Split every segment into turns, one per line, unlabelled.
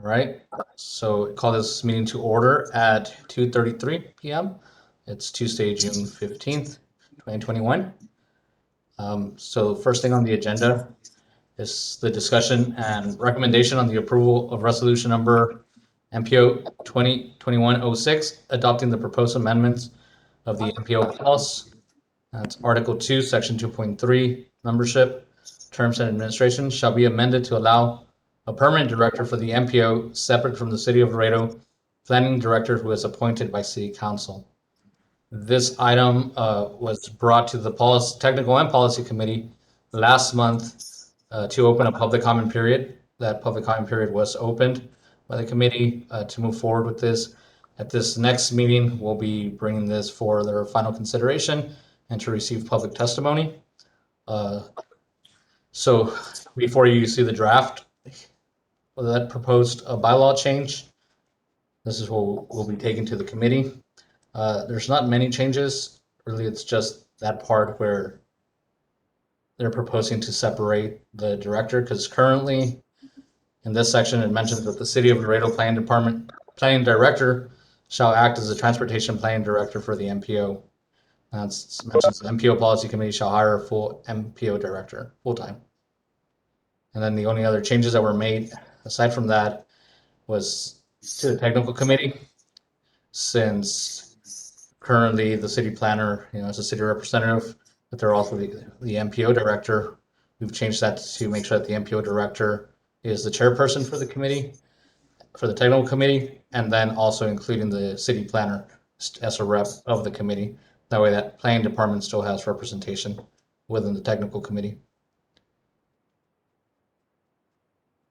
right, so call this meeting to order at 2:33 p.m. It's Tuesday, June 15th, 2021. So first thing on the agenda is the discussion and recommendation on the approval of resolution number MPO 2021-06, adopting the proposed amendments of the MPO policy. That's Article 2, Section 2.3, membership, terms and administration shall be amended to allow a permanent director for the MPO separate from the City of Laredo planning director who is appointed by City Council. This item was brought to the Technical and Policy Committee last month to open a public comment period. That public comment period was opened by the committee to move forward with this. At this next meeting, we'll be bringing this for their final consideration and to receive public testimony. So before you see the draft, that proposed a bylaw change, this is what will be taken to the committee. There's not many changes. Really, it's just that part where they're proposing to separate the director, because currently in this section, it mentions that the City of Laredo Planning Department Planning Director shall act as the Transportation Planning Director for the MPO. It mentions the MPO Policy Committee shall hire a full MPO Director, full-time. And then the only other changes that were made, aside from that, was to the Technical Committee. Since currently the city planner, is a city representative, but they're also the MPO Director, we've changed that to make sure that the MPO Director is the chairperson for the committee, for the Technical Committee, and then also including the city planner as a rep of the committee. That way that planning department still has representation within the Technical Committee.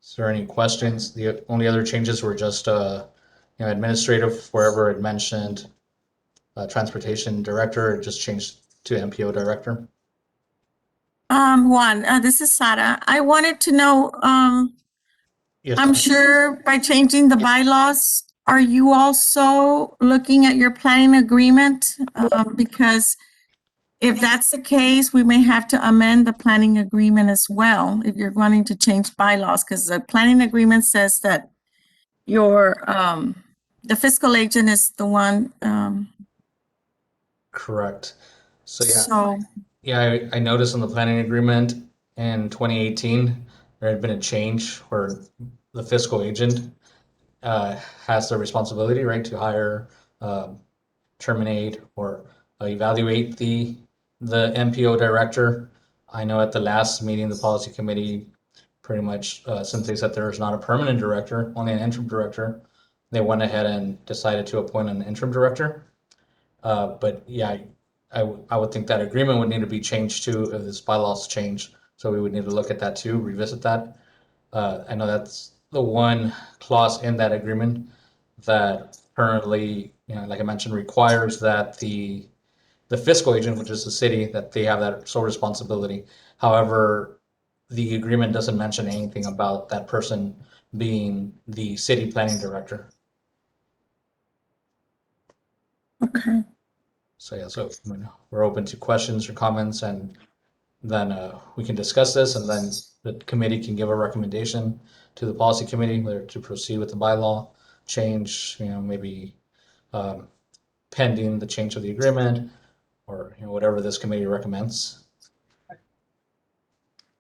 Is there any questions? The only other changes were just administrative, wherever it mentioned Transportation Director, it just changed to MPO Director.
Juan, this is Sara. I wanted to know,
Yes,
I'm sure by changing the bylaws, are you also looking at your planning agreement? Because if that's the case, we may have to amend the planning agreement as well if you're wanting to change bylaws, because the planning agreement says that your the fiscal agent is the one.
Correct. I noticed in the planning agreement in 2018 there had been a change where the fiscal agent has the responsibility, right, to hire, terminate, or evaluate the MPO director. I know at the last meeting, the policy committee pretty much, since they said there's not a permanent director, only an interim director, they went ahead and decided to appoint an interim director. But yeah, I would think that agreement would need to be changed too if this bylaws change. So we would need to look at that too, revisit that. I know that's the one clause in that agreement that currently, like I mentioned, requires that the fiscal agent, which is the city, that they have that sole responsibility. However, the agreement doesn't mention anything about that person being the city planning director.
Okay.
So yeah, so we're open to questions or comments, and then we can discuss this, and then the committee can give a recommendation to the policy committee whether to proceed with the bylaw change, maybe pending the change of the agreement, or whatever this committee recommends.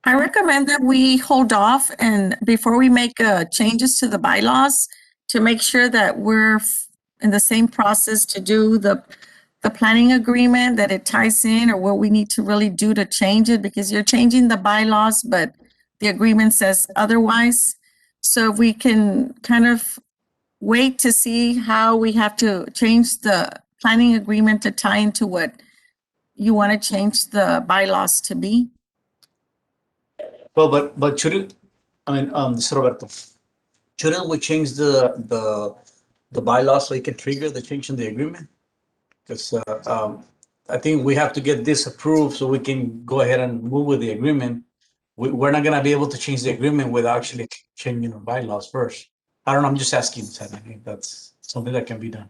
I recommend that we hold off and before we make changes to the bylaws to make sure that we're in the same process to do the planning agreement, that it ties in, or what we need to really do to change it, because you're changing the bylaws, but the agreement says otherwise. So if we can kind of wait to see how we have to change the planning agreement to tie into what you want to change the bylaws to be.
Well, but shouldn't, Roberto, shouldn't we change the bylaws so it can trigger the change in the agreement? Because I think we have to get this approved so we can go ahead and move with the agreement. We're not gonna be able to change the agreement without actually changing the bylaws first. I don't know, I'm just asking, I think that's something that can be done.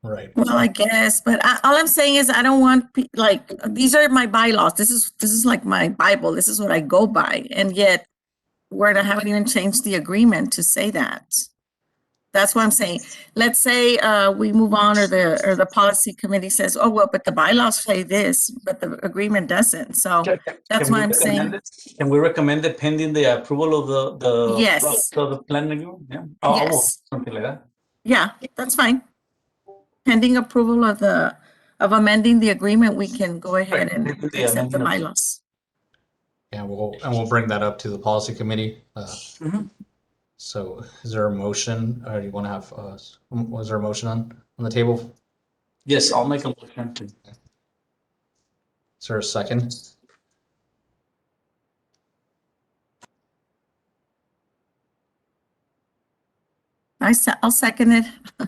Right.
Well, I guess, but all I'm saying is I don't want these are my bylaws. This is like my Bible. This is what I go by, and yet word, I haven't even changed the agreement to say that. That's what I'm saying. Let's say we move on, or the policy committee says, oh, well, but the bylaws say this, but the agreement doesn't. So that's why I'm saying,
Can we recommend it pending the approval of the
Yes.
of the plan agreement? Yeah.
Yes.
Something like that.
yeah, that's fine. Pending approval of amending the agreement, we can go ahead and
Right. The
accept the
amendment.
bylaws.
Yeah, we'll bring that up to the policy committee.
Mhm.
So is there a motion, or do you want to have, was there a motion on the table?
Yes, I'll make a motion to.
Is there a second?
I'll second it.
All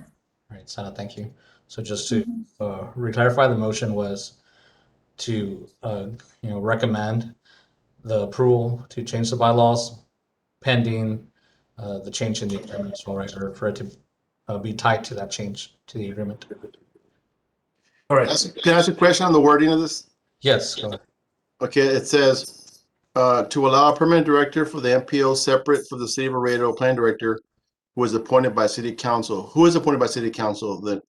right, Sana, thank you. So just to re-clarify, the motion was to, recommend the approval to change the bylaws pending the change in the agreement, so, right, or for it to be tied to that change to the agreement.
All right.
Can I ask a question on the wording of this?
Yes, go ahead.
Okay, it says, to allow a permanent director for the MPO separate for the city of Laredo plan director who is appointed by city council. Who is appointed by city council? The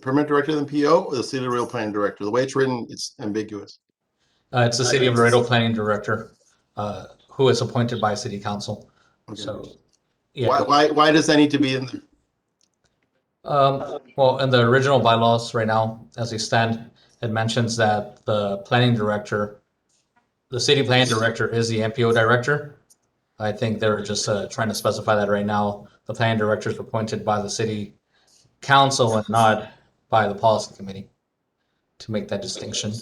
permanent director of the MPO or the city of Laredo planning director? The way it's written, it's ambiguous.
It's the City of Laredo Planning Director, who is appointed by City Council.
Okay.
So, yeah.
Why does that need to be in there?
Well, in the original bylaws right now, as they stand, it mentions that the planning director, the city planning director is the MPO director. I think they're just trying to specify that right now. The planning director is appointed by the city council and not by the policy committee, to make that distinction.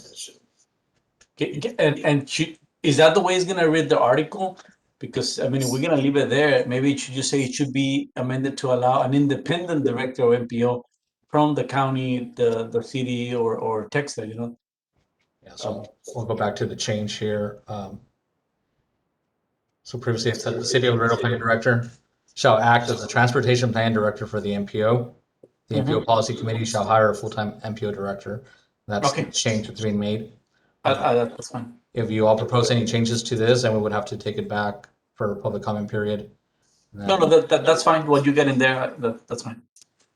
Is that the way it's gonna read the article? Because I mean, if we're gonna leave it there, maybe it should just say it should be amended to allow an independent director or MPO from the county, the city, or text that,
Yeah, so we'll go back to the change here. So previously it said the City of Laredo Planning Director shall act as the Transportation Plan Director for the MPO. The MPO Policy Committee shall hire a full-time MPO director. That's the
Okay.
change that's being made.
That's fine.
If you all propose any changes to this, then we would have to take it back for a public comment period.
No, that's fine. What you get in there, that's fine.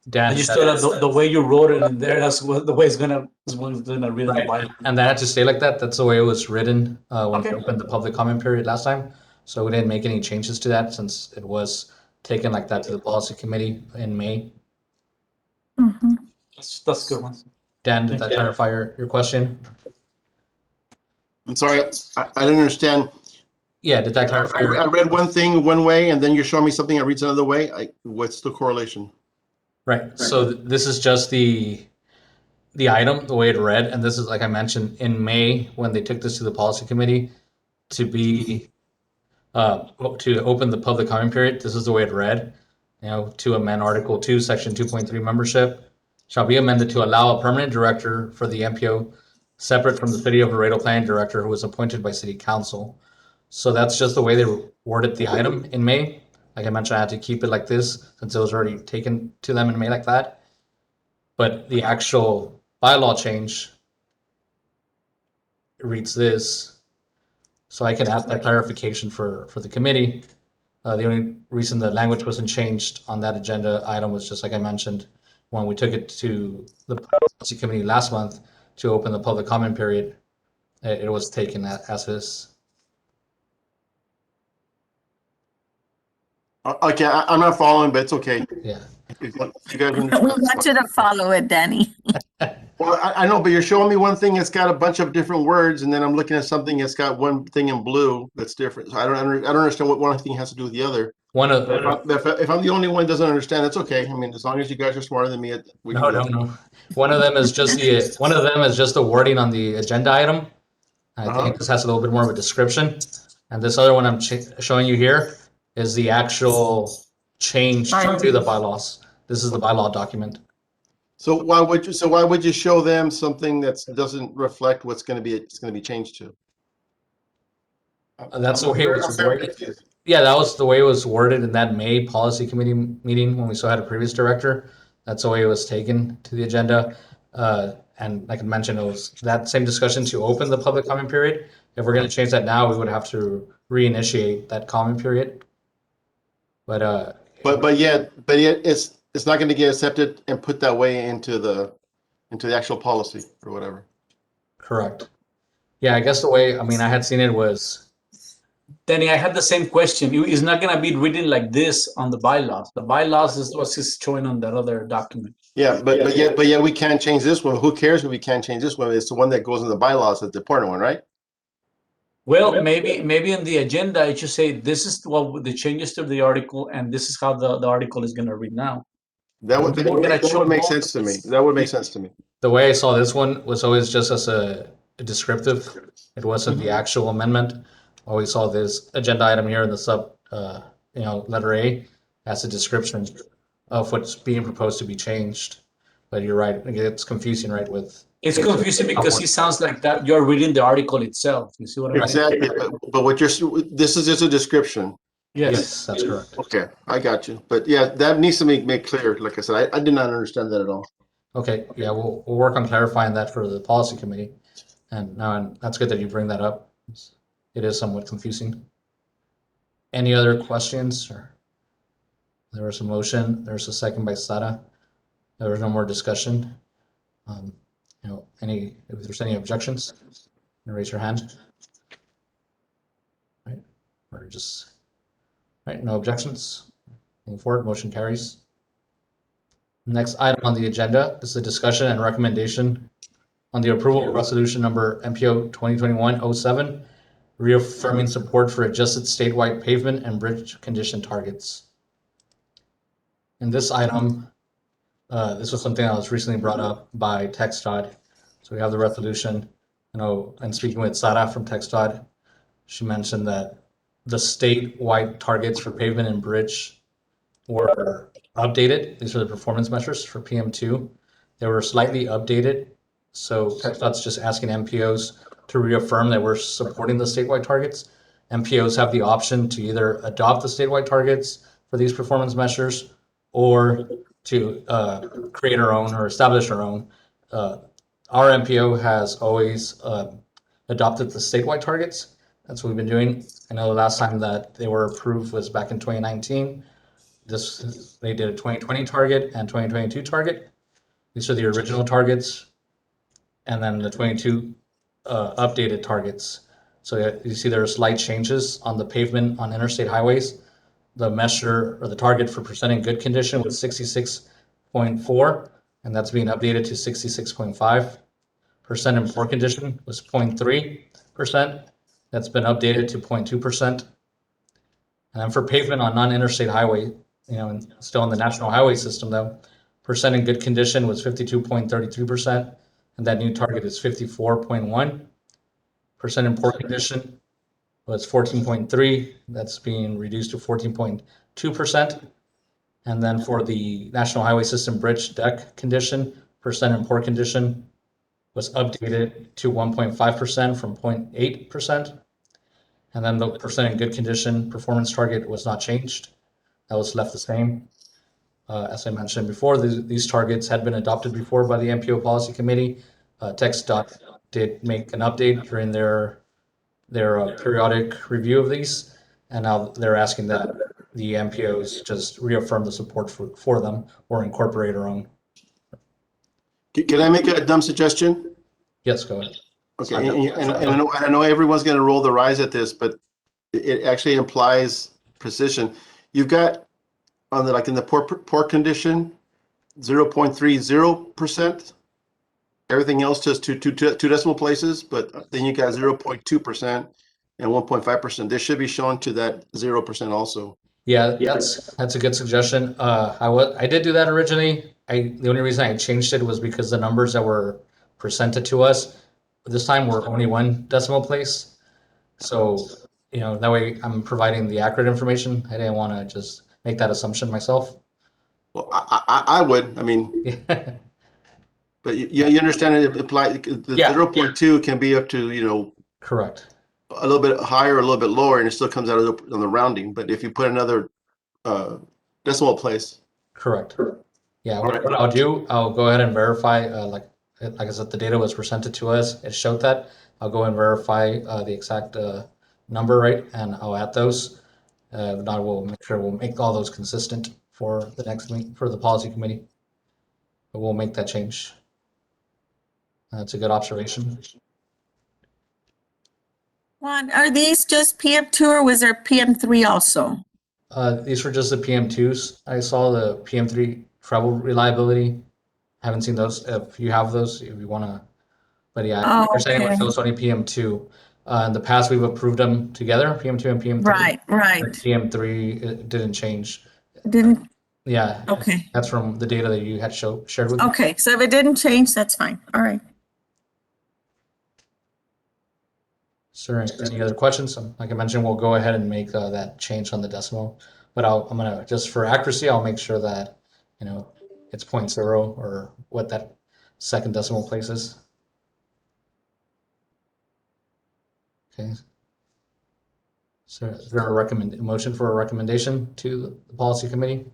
Dan,
I just thought that the way you wrote it in there, that's the way it's gonna read in the
right,
bylaw.
and that had to stay like that. That's the way it was written when we
Okay.
opened the public comment period last time. So we didn't make any changes to that since it was taken like that to the policy committee in May.
Mhm.
That's a good one.
Dan, did that clarify your question?
I'm sorry, I didn't understand.
Yeah, did that clarify?
I read one thing one way and then you're showing me something that reads another way. What's the correlation?
Right. So this is just the item, the way it read, and this is, like I mentioned, in May when they took this to the policy committee to be to open the public comment period. This is the way it read. To amend Article 2, Section 2.3 membership shall be amended to allow a permanent director for the MPO separate from the City of Laredo Planning Director who was appointed by City Council. So that's just the way they worded the item in May. Like I mentioned, I had to keep it like this since it was already taken to them in May like that. But the actual bylaw change reads this. So I can ask that clarification for the committee. The only reason the language wasn't changed on that agenda item was just like I mentioned, when we took it to the policy committee last month to open the public comment period, it was taken as is.
Okay, I'm not following, but it's okay.
Yeah.
If you guys
We
understand.
want you to follow it, Danny.
Well, I know, but you're showing me one thing that's got a bunch of different words, and then I'm looking at something that's got one thing in blue that's different. So I don't understand what one thing has to do with the other.
One of
If I'm the only one that doesn't understand, that's okay. I mean, as long as you guys are smarter than me, we can do it.
One of them is just the wording on the agenda item. I think this has a little bit more of a description, and this other one I'm showing you here is the actual change to the bylaws. This is the bylaw document.
So why would you show them something that doesn't reflect what's going to be changed to?
That's the way it was worded. Yeah, that was the way it was worded in that May policy committee meeting when we still had a previous director. That's the way it was taken to the agenda. And like I mentioned, it was that same discussion to open the public comment period. If we're going to change that now, we would have to reinitiate that comment period. But
But yet it's not going to get accepted and put that way into the actual policy or whatever.
correct. Yeah, I guess the way, I mean, I had seen it was,
Danny, I had the same question. It's not gonna be written like this on the bylaws. The bylaws is what's showing on that other document.
Yeah, but yet we can't change this one. Who cares if we can't change this one? It's the one that goes in the bylaws, that's the important one, right?
Well, maybe in the agenda, it should say this is what the changes to the article, and this is how the article is gonna read now.
That would
We're gonna
that
show
would make
both.
sense to me. That would make sense to me.
the way I saw this one was always just as a descriptive. It wasn't the actual amendment. Always saw this agenda item here in the letter A as a description of what's being proposed to be changed. But you're right, it's confusing, right, with,
It's confusing because it sounds like that you're reading the article itself. You see what I mean?
Exactly, but what this is just a description.
yes, that's correct.
Okay, I got you. But yeah, that needs to make clear. Like I said, I did not understand that at all.
Okay, yeah, we'll work on clarifying that for the policy committee. And that's good that you bring that up. It is somewhat confusing. Any other questions? Or there was a motion, there's a second by Sara. There was no more discussion. If there's any objections, raise your hand. Right, or just, right, no objections. Moving forward, motion carries. Next item on the agenda is the discussion and recommendation on the approval of resolution number MPO 2021-07, reaffirming support for adjusted statewide pavement and bridge condition targets. In this item, this was something that was recently brought up by TxDOT. So we have the resolution. And speaking with Sara from TxDOT, she mentioned that the statewide targets for pavement and bridge were updated. These are the performance measures for PM2. They were slightly updated. So TxDOT's just asking MPOs to reaffirm that we're supporting the statewide targets. MPOs have the option to either adopt the statewide targets for these performance measures or to create our own or establish our own. Our MPO has always adopted the statewide targets. That's what we've been doing. I know the last time that they were approved was back in 2019. They did a 2020 target and 2022 target. These are the original targets, and then the 22 updated targets. So you see there are slight changes on the pavement on interstate highways. The measure or the target for percent in good condition was 66.4, and that's being updated to 66.5. Percent in poor condition was 0.3%. That's been updated to 0.2%. And then for pavement on non-interstate highway, and still in the national highway system though, percent in good condition was 52.33%, and that new target is 54.1. Percent in poor condition was 14.3. That's being reduced to 14.2%. And then for the national highway system bridge deck condition, percent in poor condition was updated to 1.5% from 0.8%. And then the percent in good condition performance target was not changed. That was left the same. As I mentioned before, these targets had been adopted before by the MPO policy committee. TxDOT did make an update during their periodic review of these, and now they're asking that the MPOs just reaffirm the support for them or incorporate our own.
Can I make a dumb suggestion?
Yes, go ahead.
Okay, and I know everyone's going to roll their eyes at this, but it actually implies precision. You've got on the in the poor condition, 0.30%. Everything else just two decimal places, but then you got 0.2% and 1.5%. This should be shown to that 0% also.
Yeah, that's a good suggestion. I did do that originally. The only reason I changed it was because the numbers that were presented to us this time were only one decimal place. So, that way I'm providing the accurate information. I didn't want to just make that assumption myself.
Well, I would. I mean, but you understand it apply the
Yeah.
0.2 can be up to
Correct.
a little bit higher, a little bit lower, and it still comes out on the rounding. But if you put another decimal place,
Correct. Yeah,
All right.
what I'll do, I'll go ahead and verify, like I said, the data was presented to us, it showed that. I'll go and verify the exact number right, and I'll add those. If not, we'll make sure we'll make all those consistent for the next meeting, for the policy committee. But we'll make that change. That's a good observation.
Juan, are these just PM2 or was there PM3 also?
These were just the PM2s. I saw the PM3 travel reliability. Haven't seen those. If you have those, if you want to, but yeah,
Oh,
you're saying it
okay.
was only PM2. In the past, we've approved them together, PM2 and PM3.
Right, right.
But PM3 it didn't change.
Didn't,
Yeah,
okay.
that's from the data that you had shared with me.
Okay, so if it didn't change, that's fine. All right.
Sir, any other questions? Like I mentioned, we'll go ahead and make that change on the decimal. But I'm gonna, just for accuracy, I'll make sure that, it's 0.0 or what that second decimal place is. Okay. So is there a motion for a recommendation to the policy committee?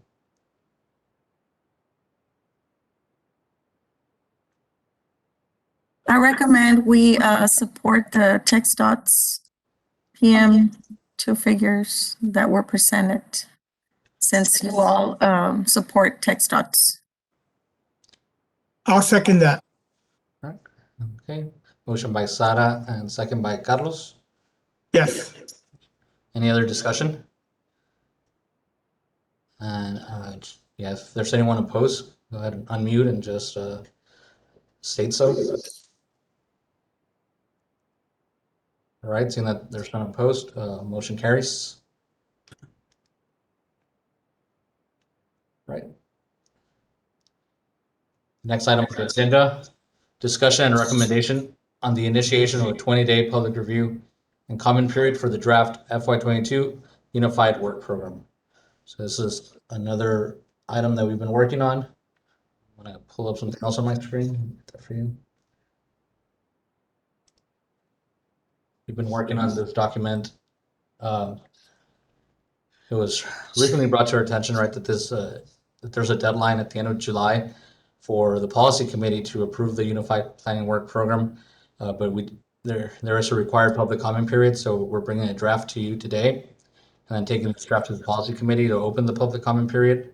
I recommend we support the text dots PM2 figures that were presented, since you all support text dots.
I'll second that.
Okay, motion by Sara and second by Carlos.
Yes.
Any other discussion? And yeah, if there's anyone opposed, go ahead and unmute and just state so. All right, seeing that there's none opposed, motion carries. Right. Next item on the agenda, discussion and recommendation on the initiation of a 20-day public review and comment period for the draft FY22 Unified Work Program. So this is another item that we've been working on. I'm gonna pull up something else on my screen for you. We've been working on this document. It was recently brought to our attention, right, that that there's a deadline at the end of July for the policy committee to approve the Unified Planning Work Program, but there is a required public comment period, so we're bringing a draft to you today, and then taking this draft to the policy committee to open the public comment period,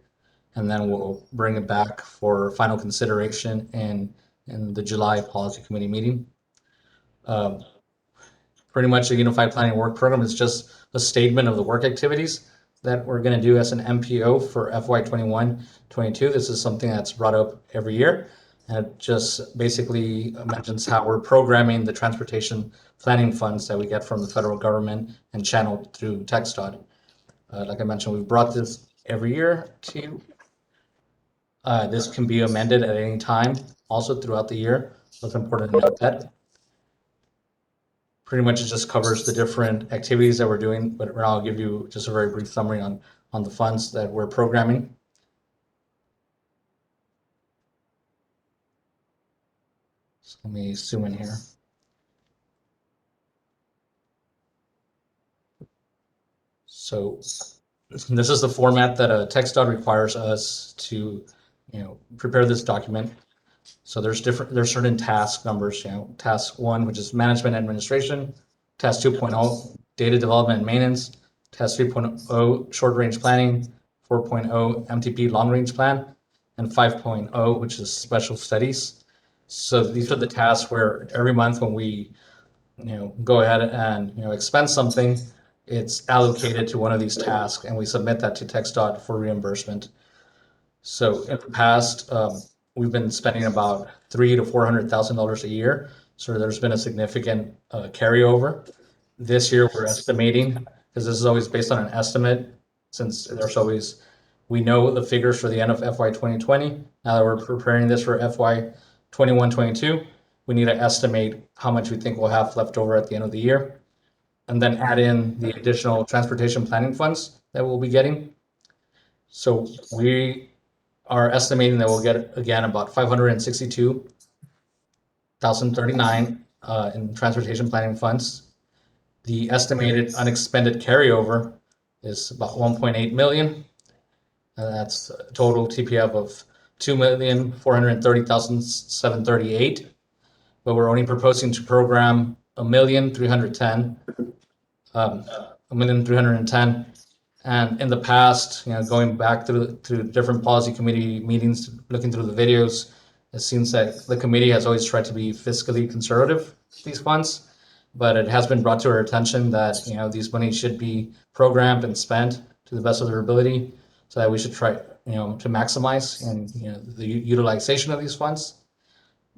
and then we'll bring it back for final consideration in the July policy committee meeting. Pretty much the Unified Planning Work Program is just a statement of the work activities that we're going to do as an MPO for FY21-22. This is something that's brought up every year, and it just basically mentions how we're programming the transportation planning funds that we get from the federal government and channeled through TxDOT. Like I mentioned, we've brought this every year to you. This can be amended at any time, also throughout the year. So it's important to note that. Pretty much it just covers the different activities that we're doing, but I'll give you just a very brief summary on the funds that we're programming. So let me zoom in here. So this is the format that TxDOT requires us to, prepare this document. So there's certain task numbers, task 1, which is management administration, task 2.0, data development and maintenance, task 3.0, short range planning, 4.0, MTP long range plan, and 5.0, which is special studies. So these are the tasks where every month when we, go ahead and, expense something, it's allocated to one of these tasks and we submit that to TxDOT for reimbursement. So in the past, we've been spending about $300,000 to $400,000 a year. So there's been a significant carryover. This year we're estimating, because this is always based on an estimate, since we know the figures for the end of FY 2020. Now that we're preparing this for FY 21-22, we need to estimate how much we think we'll have left over at the end of the year, and then add in the additional transportation planning funds that we'll be getting. So we are estimating that we'll get, again, about 562,039 in transportation planning funds. The estimated unexpended carryover is about 1.8 million. And that's a total TPF of 2,430,738. But we're only proposing to program 1,310,000 $1,310,000. And in the past, going back through different policy committee meetings, looking through the videos, it seems that the committee has always tried to be fiscally conservative with these funds, but it has been brought to our attention that these monies should be programmed and spent to the best of their ability, so that we should try to maximize and the utilization of these funds.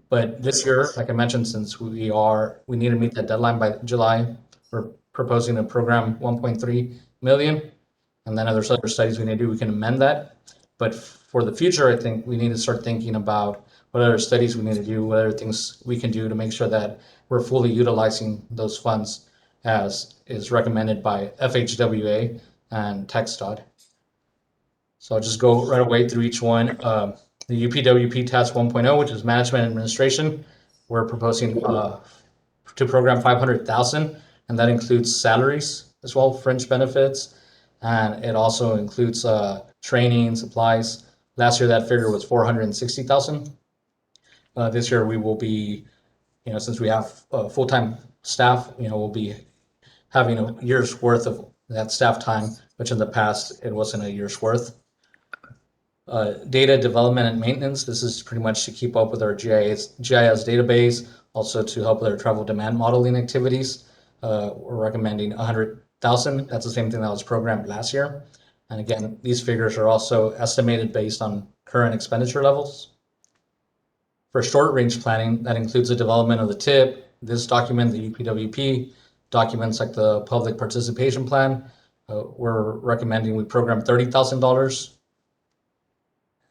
But this year, like I mentioned, since we need to meet that deadline by July, we're proposing to program 1.3 million. And then there's other studies we need to do, we can amend that. But for the future, I think we need to start thinking about what other studies we need to do, what other things we can do to make sure that we're fully utilizing those funds as is recommended by FHWA and TxDOT. So I'll just go right away through each one. The UPWP Task 1.0, which is Management Administration, we're proposing to program 500,000, and that includes salaries as well, fringe benefits, and it also includes training, supplies. Last year, that figure was 460,000. This year, we will be, since we have full-time staff, we'll be having a year's worth of that staff time, which in the past, it wasn't a year's worth. Data development and maintenance, this is pretty much to keep up with our GIS database, also to help with our travel demand modeling activities. We're recommending 100,000. That's the same thing that was programmed last year. And again, these figures are also estimated based on current expenditure levels. For short range planning, that includes the development of the TIP, this document, the UPWP, documents like the public participation plan. We're recommending we program $30,000.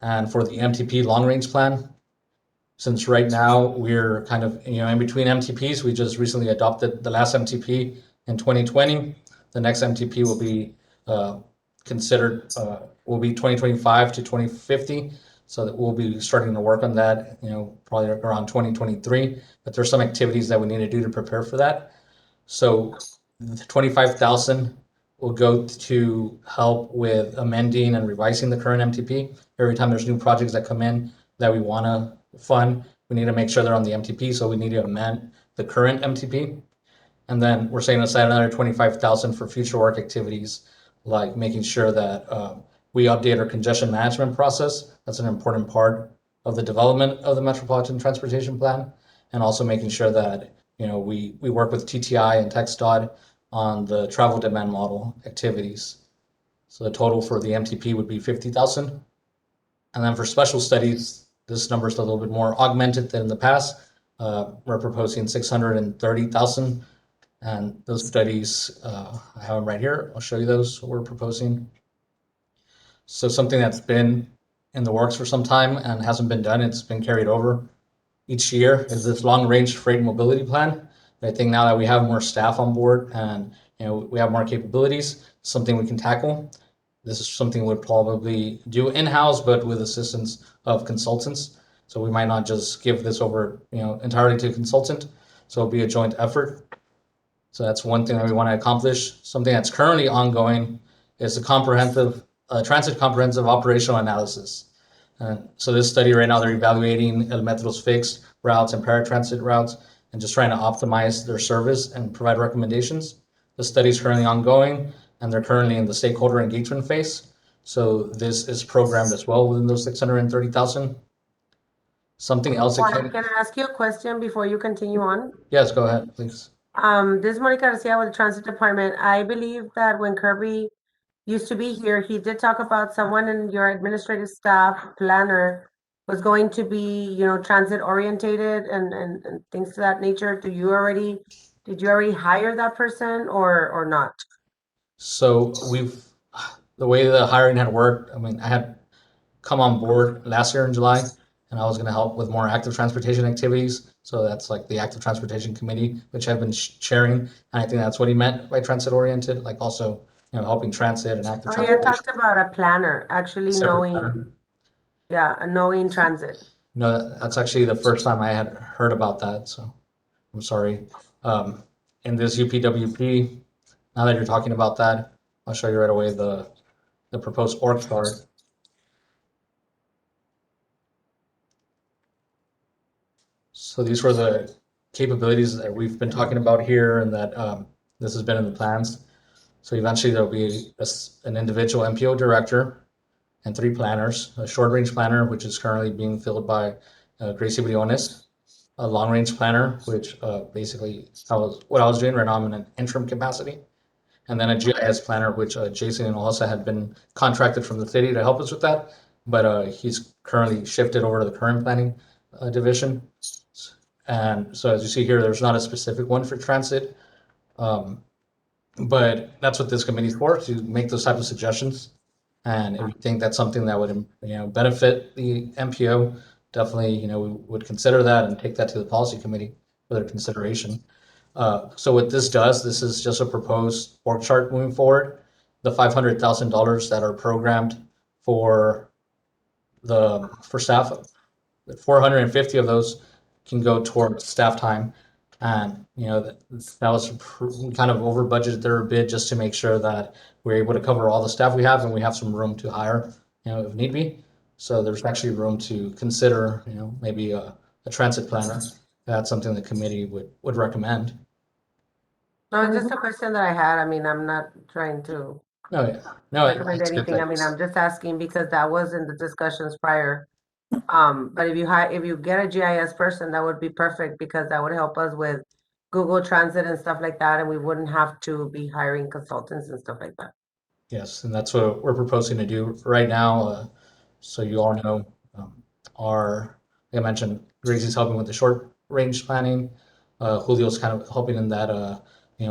And for the MTP long range plan, since right now we're kind of in between MTPs, we just recently adopted the last MTP in 2020. The next MTP will be considered will be 2025 to 2050. So that we'll be starting to work on that, probably around 2023. But there's some activities that we need to do to prepare for that. So the 25,000 will go to help with amending and revising the current MTP. Every time there's new projects that come in that we want to fund, we need to make sure they're on the MTP, so we need to amend the current MTP. And then we're setting aside another 25,000 for future work activities, like making sure that we update our congestion management process. That's an important part of the development of the Metropolitan Transportation Plan, and also making sure that we work with TTI and TxDOT on the travel demand model activities. So the total for the MTP would be 50,000. And then for special studies, this number is a little bit more augmented than in the past. We're proposing 630,000. And those studies, I have them right here. I'll show you those we're proposing. So something that's been in the works for some time and hasn't been done, it's been carried over each year, is this long range freight mobility plan. I think now that we have more staff on board and we have more capabilities, something we can tackle. This is something we'd probably do in-house, but with assistance of consultants. So we might not just give this over entirely to a consultant. So it'll be a joint effort. So that's one thing that we want to accomplish. Something that's currently ongoing is a comprehensive transit comprehensive operational analysis. So this study right now, they're evaluating El Metro's fixed routes and paratransit routes and just trying to optimize their service and provide recommendations. The study is currently ongoing, and they're currently in the stakeholder engagement phase. So this is programmed as well within those 630,000. Something else.
Juan, can I ask you a question before you continue on?
Yes, go ahead, please.
This is Monica Garcia with the Transit Department. I believe that when Kirby used to be here, he did talk about someone in your administrative staff planner was going to be, transit orientated and things to that nature. Did you already hire that person or not?
So the way the hiring had worked, I had come on board last year in July, and I was going to help with more active transportation activities. So that's like the active transportation committee, which I've been chairing. And I think that's what he meant by transit oriented, like also, helping transit and active
I
transportation.
talked about a planner actually knowing transit.
No, that's actually the first time I had heard about that. So I'm sorry. In this UPWP, now that you're talking about that, I'll show you right away the proposed org chart. So these were the capabilities that we've been talking about here, and that This has been in the plans. So eventually there'll be an individual MPO director and 3 planners, a short range planner, which is currently being filled by Gracie Briones, a long range planner, which basically what I was doing right now, I'm in an interim capacity, and then a GIS planner, which Jason and also had been contracted from the city to help us with that, but he's currently shifted over to the current planning division. And so as you see here, there's not a specific one for transit, but that's what this committee is for, to make those type of suggestions. And if you think that's something that would, benefit the MPO, definitely, we would consider that and take that to the policy committee for their consideration. So what this does, this is just a proposed org chart moving forward. The $500,000 that are programmed for staff, 450 of those can go towards staff time. And, that was, we kind of over budgeted their bid just to make sure that we're able to cover all the staff we have and we have some room to hire, if need be. So there's actually room to consider, maybe a transit planner. That's something the committee would recommend.
No, just a question that I had. I mean, I'm not trying to
No, yeah. No,
recommend
it's good
anything. I
that-
mean, I'm just asking because that was in the discussions prior. But if you get a GIS person, that would be perfect because that would help us with Google Transit and stuff like that, and we wouldn't have to be hiring consultants and stuff like that.
Yes, and that's what we're proposing to do right now. So you all know, like I mentioned, Gracie's helping with the short range planning. Julio's kind of helping in that,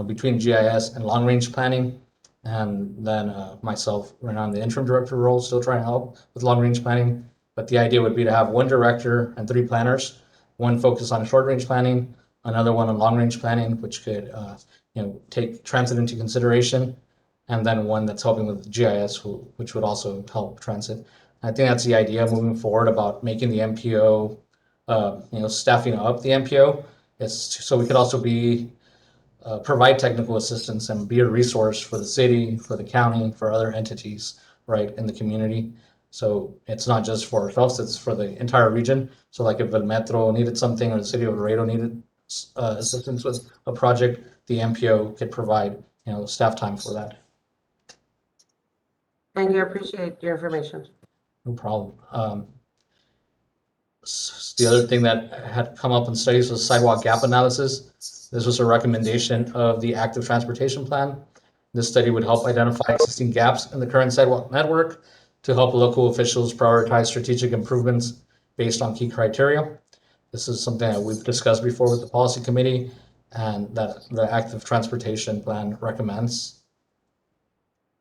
between GIS and long range planning. And then myself, right now, in the interim director role, still trying to help with long range planning. But the idea would be to have 1 director and 3 planners, one focus on short range planning, another one on long range planning, which could, take transit into consideration, and then one that's helping with GIS, which would also help transit. I think that's the idea moving forward about making the MPO, staffing up the MPO. So we could also provide technical assistance and be a resource for the city, for the county, for other entities, right, in the community. So it's not just for ourselves, it's for the entire region. So like if El Metro needed something or the city of Laredo needed assistance with a project, the MPO could provide, staff time for that.
Thank you. I appreciate your information.
No problem. The other thing that had come up in studies was sidewalk gap analysis. This was a recommendation of the active transportation plan. This study would help identify existing gaps in the current sidewalk network to help local officials prioritize strategic improvements based on key criteria. This is something that we've discussed before with the policy committee and that the active transportation plan recommends.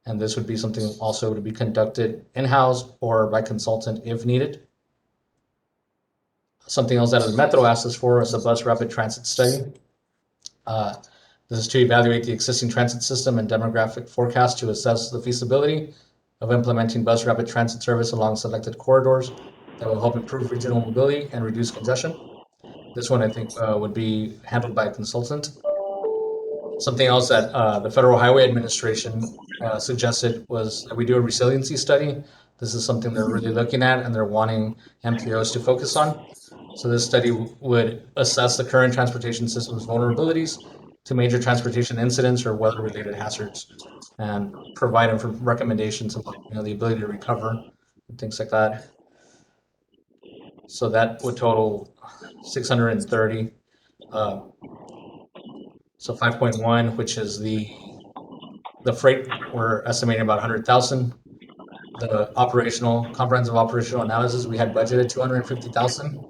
And this would be something also to be conducted in-house or by consultant if needed. Something else that the Metro asked us for is a bus rapid transit study. This is to evaluate the existing transit system and demographic forecast to assess the feasibility of implementing bus rapid transit service along selected corridors that will help improve regional mobility and reduce congestion. This one, I think, would be handled by a consultant. Something else that the Federal Highway Administration suggested was that we do a resiliency study. This is something they're really looking at and they're wanting MPOs to focus on. So this study would assess the current transportation system's vulnerabilities to major transportation incidents or weather-related hazards and provide them for recommendations about, the ability to recover and things like that. So that would total 630. So 5.1, which is the freight, we're estimating about 100,000. The comprehensive operational analysis, we had budgeted 250,000.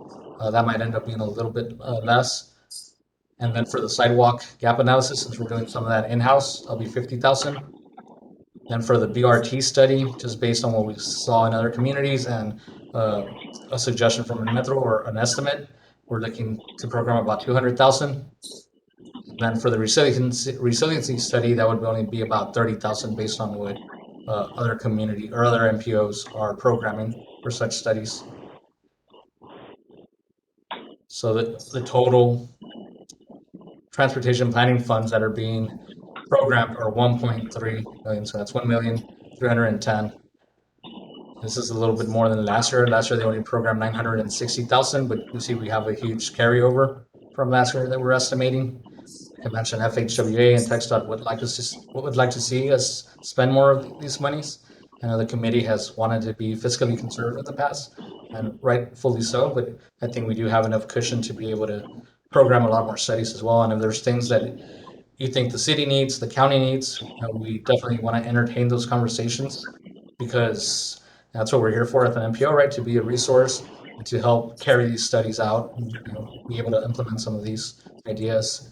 That might end up being a little bit less. And then for the sidewalk gap analysis, since we're doing some of that in-house, that'll be 50,000. Then for the BRT study, just based on what we saw in other communities and a suggestion from a Metro or an estimate, we're looking to program about 200,000. Then for the resiliency study, that would only be about 30,000 based on what other community or other MPOs are programming for such studies. So the total transportation planning funds that are being programmed are 1.3 million. So that's 1,310,000. This is a little bit more than last year. Last year they only programmed 960,000, but you see we have a huge carryover from last year that we're estimating. I mentioned FHWA and TxDOT would like to see us spend more of these monies. I know the committee has wanted to be fiscally conservative in the past, and rightfully so, but I think we do have enough cushion to be able to program a lot more studies as well. And if there's things that you think the city needs, the county needs, we definitely want to entertain those conversations, because that's what we're here for at the MPO, right? To be a resource and to help carry these studies out and, be able to implement some of these ideas.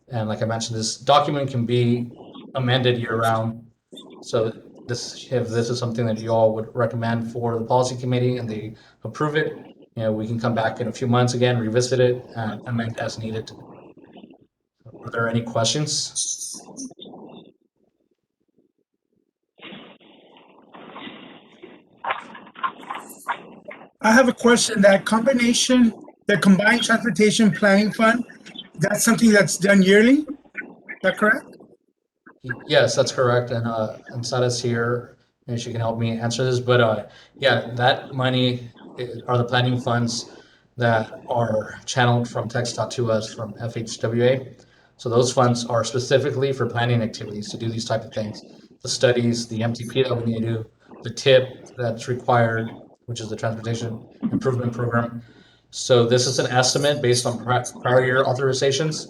And like I mentioned, this document can be amended year round. So if this is something that you all would recommend for the policy committee and they approve it, we can come back in a few months again, revisit it, and amend as needed. Are there any questions?
I have a question. That combination, the combined transportation planning fund, that's something that's done yearly? Is that correct?
Yes, that's correct. And Sara's here, and she can help me answer this. But yeah, that money are the planning funds that are channeled from TxDOT to us from FHWA. So those funds are specifically for planning activities to do these type of things, the studies, the MTP that we need to do, the TIP that's required, which is the Transportation Improvement Program. So this is an estimate based on prior year authorizations,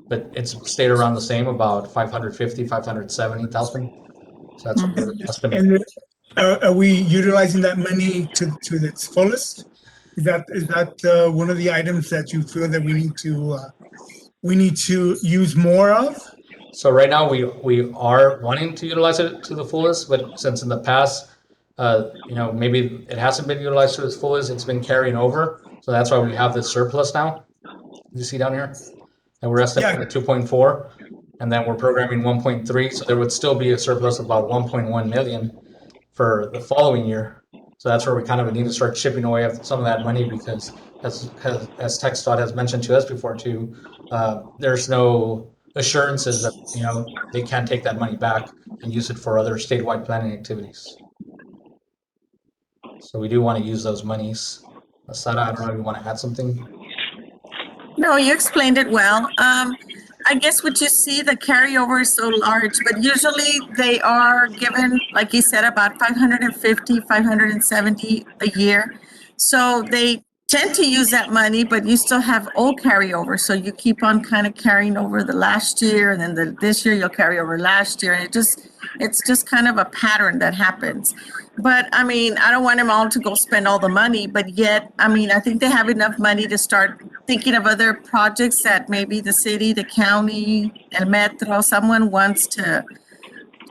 but it's stayed around the same, about 550, 570,000. So that's what we're estimating.
And are we utilizing that money to its fullest? Is that one of the items that you feel that we need to use more of?
So right now we are wanting to utilize it to the fullest, but since in the past, maybe it hasn't been utilized to its fullest, it's been carrying over. So that's why we have this surplus now. You see down here? And we're estimating at 2.4, and then we're programming 1.3. So there would still be a surplus of about 1.1 million for the following year. So that's where we kind of need to start chipping away at some of that money, because as TxDOT has mentioned to us before too, there's no assurances that they can take that money back and use it for other statewide planning activities. So we do want to use those monies. Sara, I don't know if you want to add something.
No, you explained it well. I guess what you see, the carryover is so large, but usually they are given, like you said, about 550, 570 a year. So they tend to use that money, but you still have old carryover. So you keep on kind of carrying over the last year, and then this year you'll carry over last year. And it's just kind of a pattern that happens. But I mean, I don't want them all to go spend all the money, but yet, I mean, I think they have enough money to start thinking of other projects that maybe the city, the county, El Metro, someone wants to,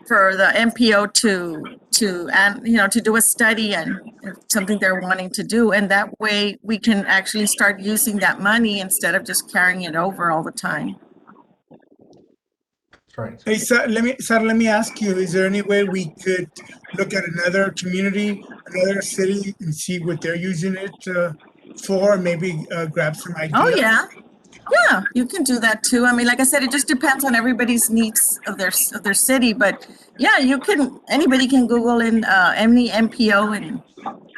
for the MPO to do a study and something they're wanting to do. And that way we can actually start using that money instead of just carrying it over all the time.
Right.
Hey, Sarah, let me ask you, is there any way we could look at another community, another city, and see what they're using it for? Maybe grab some ideas?
Oh, yeah. Yeah, you can do that too. I mean, like I said, it just depends on everybody's needs of their city. But yeah, anybody can Google in any MPO and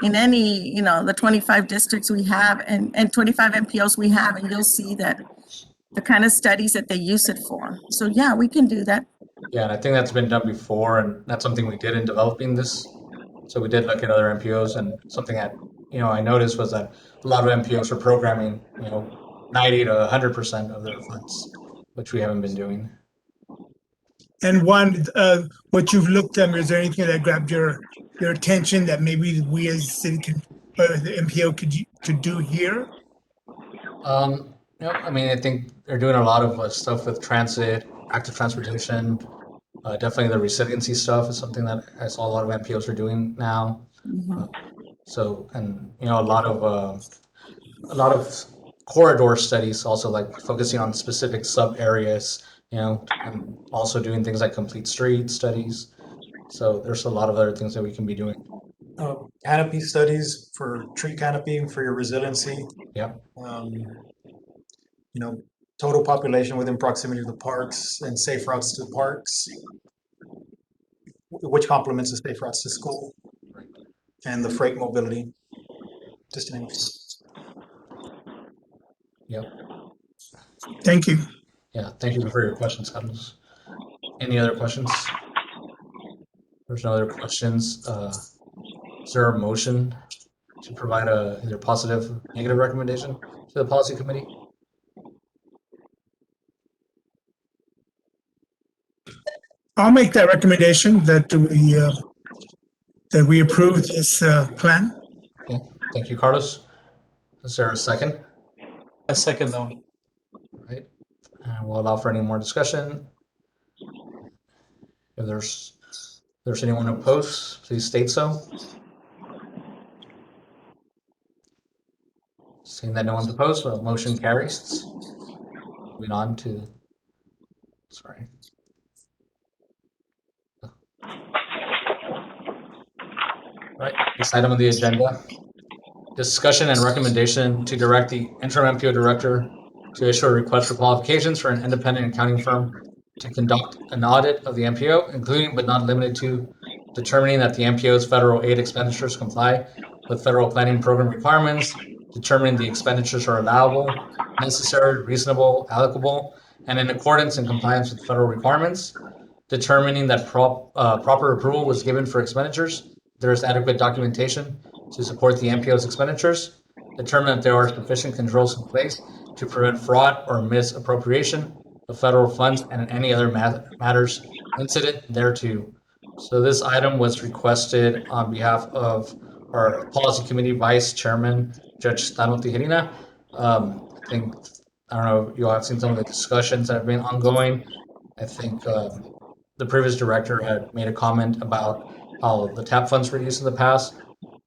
in any, the 25 districts we have and 25 MPOs we have, and you'll see that the kind of studies that they use it for. So yeah, we can do that.
Yeah, and I think that's been done before, and that's something we did in developing this. So we did look at other MPOs, and something that I noticed was that a lot of MPOs are programming 90 to 100% of their funds, which we haven't been doing.
And one, what you've looked at, is there anything that grabbed your attention that maybe we as a city the MPO could do here?
I mean, I think they're doing a lot of stuff with transit, active transportation. Definitely the resiliency stuff is something that I saw a lot of MPOs are doing now. So, and a lot of corridor studies, also like focusing on specific sub areas, and also doing things like complete street studies. So there's a lot of other things that we can be doing.
Canopy studies for tree canopy for your resiliency.
Yep.
Total population within proximity to the parks and safe routes to the parks, which complements the safe routes to school, and the freight mobility. Just to name a few.
Yep.
Thank you.
Yeah, thank you for your questions, Carlos. Any other questions? There's no other questions. Is there a motion to provide a either positive or negative recommendation to the policy committee?
I'll make that recommendation that we approve this plan.
Okay, thank you, Carlos. Is there a second?
A second though.
Right. And we'll allow for any more discussion. If there's anyone opposed, please state so. Seeing that no one's opposed, so motion carries. Moving on to, sorry. Right, this item on the agenda, discussion and recommendation to direct the interim MPO director to issue a request for qualifications for an independent accounting firm to conduct an audit of the MPO, including but not limited to determining that the MPO's federal aid expenditures comply with federal planning program requirements, determining the expenditures are allowable, necessary, reasonable, allocable, and in accordance and compliance with federal requirements, determining that proper approval was given for expenditures, there is adequate documentation to support the MPO's expenditures, determine that there are sufficient controls in place to prevent fraud or misappropriation of federal funds and any other matters incident thereto. So this item was requested on behalf of our policy committee vice chairman, Judge Tano Tijerina. I don't know, you all have seen some of the discussions that have been ongoing. I think the previous director had made a comment about how the TAP funds were used in the past.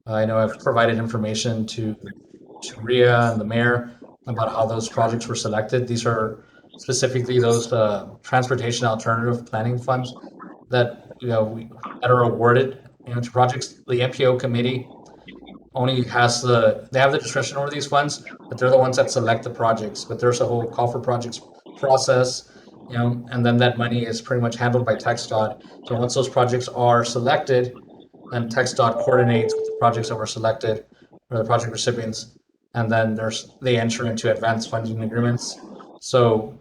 I know I've provided information to RIA and the mayor about how those projects were selected. These are specifically those transportation alternative planning funds that that are awarded to projects. The MPO committee only has they have the discretion over these funds, but they're the ones that select the projects. But there's a whole call for projects process, and then that money is pretty much handled by TxDOT. So once those projects are selected, then TxDOT coordinates with the projects that were selected or the project recipients, and then they enter into advanced funding agreements. So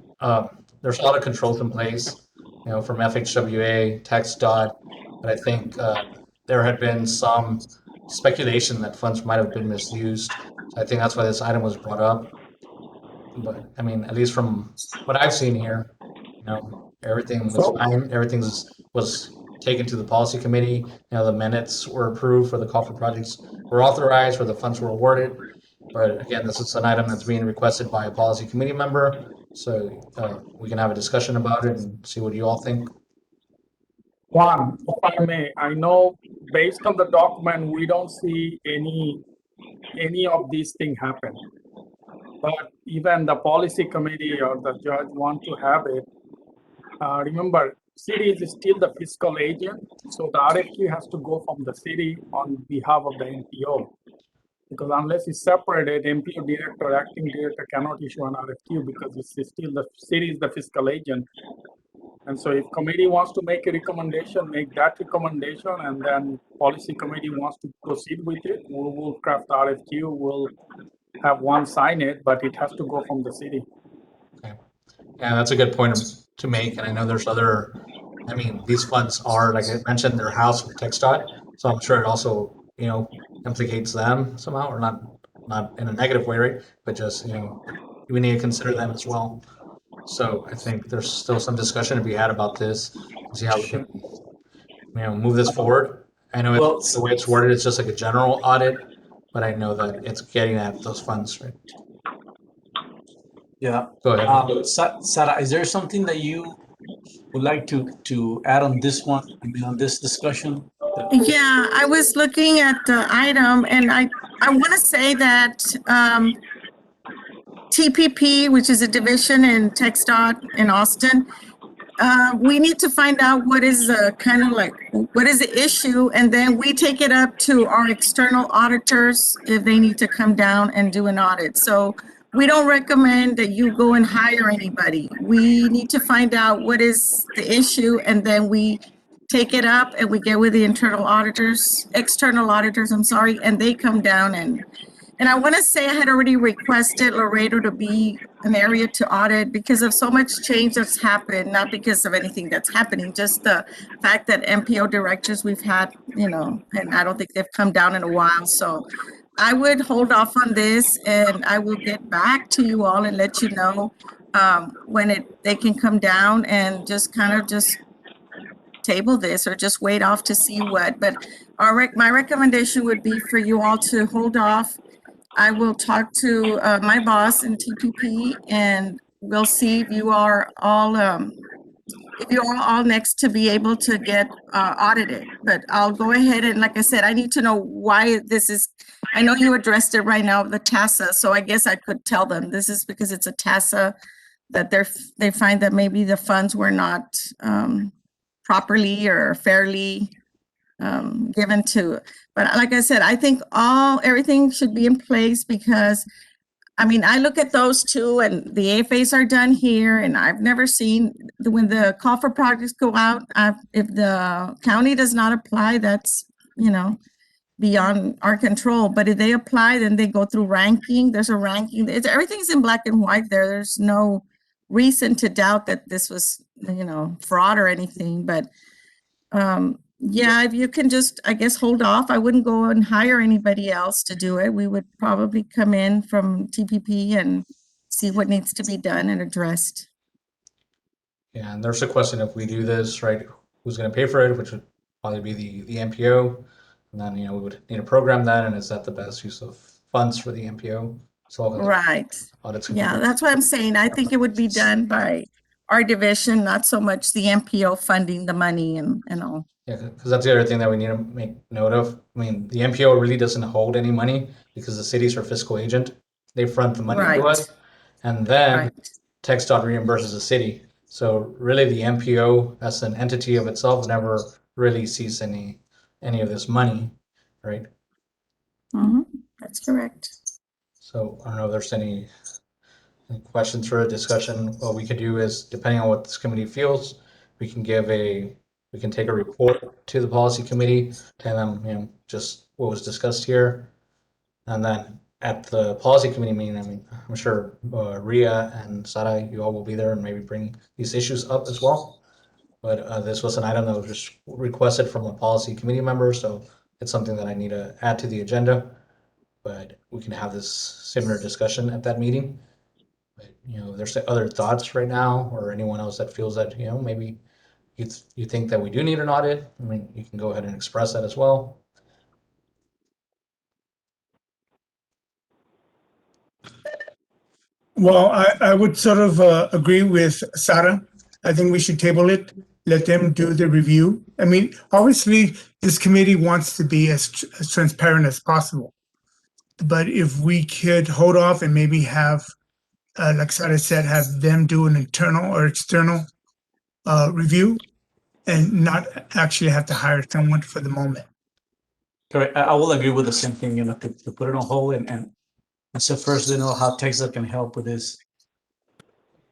there's a lot of controls in place, from FHWA, TxDOT, but I think there had been some speculation that funds might have been misused. So I think that's why this item was brought up. But I mean, at least from what I've seen here, everything was fine. Everything was taken to the policy committee. The minutes were approved for the call for projects were authorized, where the funds were awarded. But again, this is an item that's being requested by a policy committee member. So we can have a discussion about it and see what you all think.
Juan, if I may, I know based on the document, we don't see any of these things happen. But even the policy committee or the judge want to have it. Remember, city is still the fiscal agent, so the RFQ has to go from the city on behalf of the MPO. Because unless it's separated, MPO director, acting director cannot issue an RFQ because it's still the city is the fiscal agent. And so if committee wants to make a recommendation, make that recommendation, and then policy committee wants to proceed with it, we'll craft the RFQ, we'll have one sign it, but it has to go from the city.
Okay. Yeah, that's a good point to make. And I know there's these funds are, like I mentioned, they're housed with TxDOT. So I'm sure it also, implicates them somehow, or not in a negative way, right? But just, we need to consider them as well. So I think there's still some discussion to be had about this and see how we can, move this forward. I know the way it's worded, it's just like a general audit, but I know that it's getting at those funds, right?
Yeah.
Go ahead.
Sarah, is there something that you would like to add on this one? I mean, on this discussion?
Yeah, I was looking at the item and I want to say that TPP, which is a division in TxDOT in Austin, we need to find out what is what is the issue, and then we take it up to our external auditors if they need to come down and do an audit. So we don't recommend that you go and hire anybody. We need to find out what is the issue, and then we take it up and we get with the external auditors, I'm sorry, and they come down And I want to say I had already requested Laredo to be an area to audit because of so much change that's happened, not because of anything that's happening, just the fact that MPO directors we've had, and I don't think they've come down in a while. So I would hold off on this and I will get back to you all and let you know when they can come down and just kind of just table this or just wait off to see what. But my recommendation would be for you all to hold off. I will talk to my boss in TPP and we'll see if you are all next to be able to get audited. But I'll go ahead and, like I said, I need to know why this is. I know you addressed it right now, the TASA. So I guess I could tell them this is because it's a TASA that they find that maybe the funds were not properly or fairly given to. But like I said, I think everything should be in place because, I mean, I look at those two and the AFAs are done here and I've never seen, when the call for projects go out, if the county does not apply, that's, beyond our control. But if they apply, then they go through ranking. There's a ranking. Everything's in black and white there. There's no reason to doubt that this was, fraud or anything. But yeah, if you can just, I guess, hold off. I wouldn't go and hire anybody else to do it. We would probably come in from TPP and see what needs to be done and addressed.
Yeah, and there's a question if we do this, right, who's going to pay for it, which would probably be the MPO. And then, we would need to program that. And is that the best use of funds for the MPO? So all of the
Right.
audits.
Yeah, that's what I'm saying. I think it would be done by our division, not so much the MPO funding the money and all.
Yeah, because that's the other thing that we need to make note of. I mean, the MPO really doesn't hold any money because the city's our fiscal agent. They front the money to
Right.
us, and then
Right.
TxDOT reimburses the city. So really, the MPO as an entity of itself never really sees any of this money, right?
Mhm. That's correct.
So I don't know if there's any questions for a discussion. What we could do is, depending on what this committee feels, we can take a report to the policy committee, tell them, just what was discussed here. And then at the policy committee meeting, I mean, I'm sure Ria and Sara, you all will be there and maybe bring these issues up as well. But this was an item that was just requested from a policy committee member, so it's something that I need to add to the agenda. But we can have this similar discussion at that meeting. But, if there's other thoughts right now, or anyone else that feels that, maybe you think that we do need an audit, I mean, you can go ahead and express that as well.
Well, I would sort of agree with Sara. I think we should table it, let them do the review. I mean, obviously, this committee wants to be as transparent as possible. But if we could hold off and maybe have, like Sara said, have them do an internal or external review and not actually have to hire someone for the moment.
Correct. I will agree with the same thing, to put it on hold and so first they know how TxDOT can help with this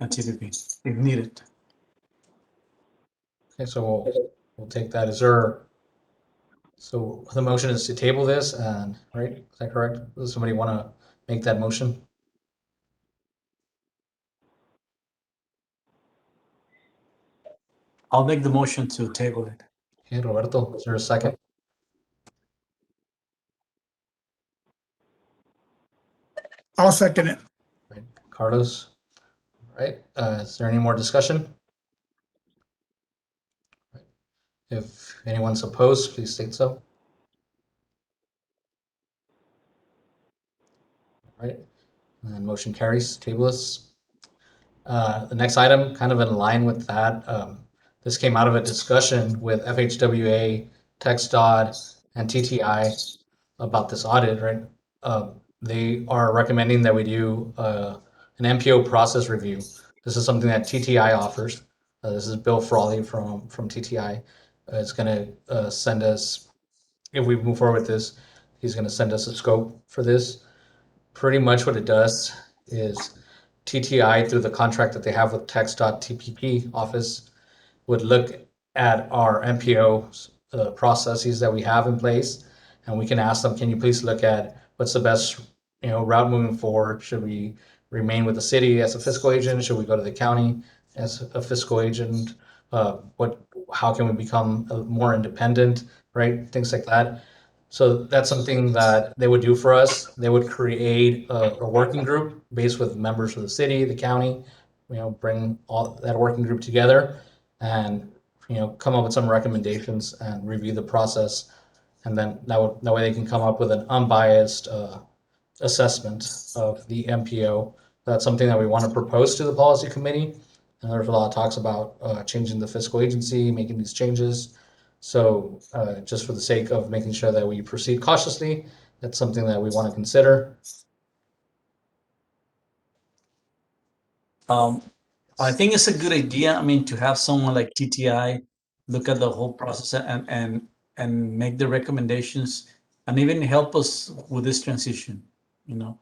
and TPP if needed.
Okay, so we'll take that. So the motion is to table this, and right, is that correct? Does somebody want to make that motion?
I'll make the motion to table it.
Okay, Roberto, is there a second?
I'll second it.
Right, Carlos. Right, is there any more discussion? If anyone's opposed, please state so. All right, and motion carries. Table this. The next item, kind of in line with that, this came out of a discussion with FHWA, TxDOT, and TTI about this audit, right? They are recommending that we do an MPO process review. This is something that TTI offers. This is Bill Frawley from TTI. It's going to send us, if we move forward with this, he's going to send us a scope for this. Pretty much what it does is TTI, through the contract that they have with TxDOT TPP office, would look at our MPO processes that we have in place, and we can ask them, can you please look at what's the best route moving forward. Should we remain with the city as a fiscal agent? Should we go to the county as a fiscal agent? How can we become more independent, right? Things like that. So that's something that they would do for us. They would create a working group based with members of the city, the county, bring all that working group together and, come up with some recommendations and review the process. And then that way they can come up with an unbiased assessment of the MPO. That's something that we want to propose to the policy committee. And there's a lot of talks about changing the fiscal agency, making these changes. So just for the sake of making sure that we proceed cautiously, that's something that we want to consider.
I think it's a good idea. I mean, to have someone like TTI look at the whole process and make the recommendations and even help us with this transition. You know,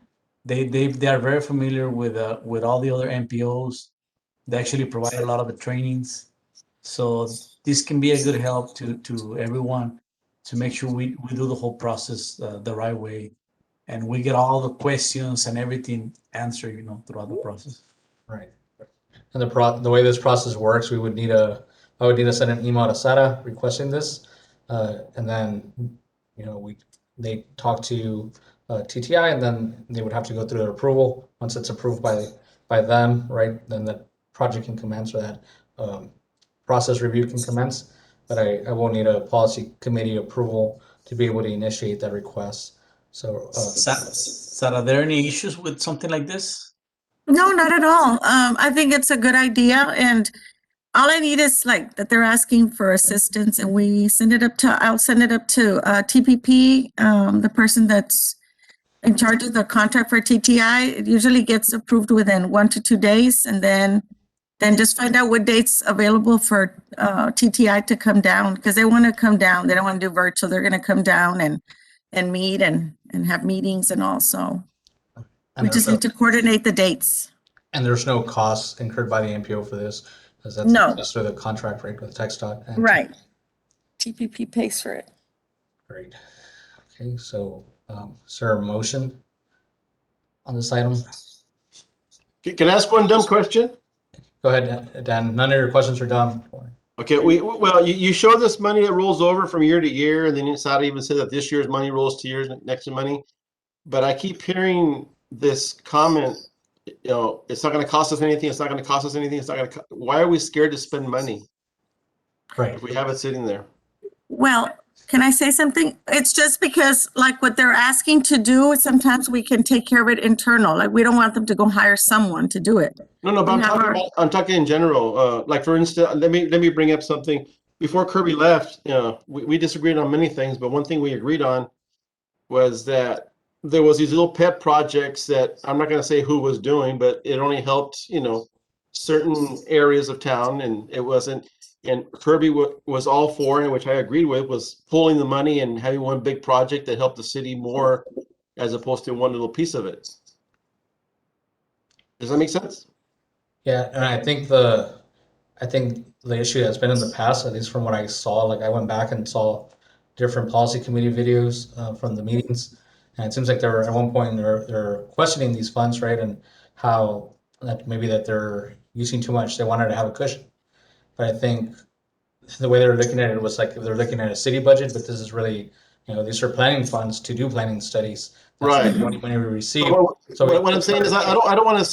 they are very familiar with all the other MPOs. They actually provide a lot of the trainings. So this can be a good help to everyone to make sure we do the whole process the right way and we get all the questions and everything answered, throughout the process.
Right. And the way this process works, I would need to send an email to SATA requesting this, and then they talk to TTI, and then they would have to go through their approval. Once it's approved by them, right, then the project can commence, or that process review can commence. But I will need a policy committee approval to be able to initiate that request. So,
Sarah, are there any issues with something like this?
No, not at all. I think it's a good idea, and all I need is like that they're asking for assistance, and we send it up to. I'll send it up to TPP, the person that's in charge of the contract for TTI. It usually gets approved within 1 to 2 days, and then just find out what dates available for TTI to come down, because they want to come down. They don't want to do virtual. They're going to come down and meet and have meetings and all. So we just need to coordinate the dates.
And there's no costs incurred by the MPO for this, because that's through the contract rate with TxDOT. And
Right. TPP pays for it.
Great. Okay, so is there a motion on this item?
Can I ask one dumb question?
Go ahead, Dan. None of your questions are done.
Okay, you show this money that rolls over from year to year, and then inside even said that this year's money rolls to years next money. But I keep hearing this comment, it's not going to cost us anything. It's not going to cost us anything. It's not going to. Why are we scared to spend money
Right.
if we have it sitting there?
Well, can I say something? It's just because like what they're asking to do, sometimes we can take care of it internal. Like we don't want them to go hire someone to do it.
No, but I'm talking in general. Like for instance, let me bring up something. Before Kirby left, we disagreed on many things, but one thing we agreed on was that there was these little pet projects that I'm not going to say who was doing, but it only helped, certain areas of town, and it wasn't. And Kirby was all for, and which I agreed with, was pulling the money and having one big project that helped the city more, as opposed to one little piece of it. Does that make sense?
Yeah, and I think the issue that's been in the past, at least from what I saw, like I went back and saw different policy committee videos from the meetings, and it seems like they're at one point they're questioning these funds, right, and how that maybe that they're using too much. They wanted to have a cushion, but I think the way they were looking at it was like they're looking at a city budget, but this is really, these are planning funds to do planning studies. That's
Right.
the only money we receive.
So what I'm saying is, I don't want to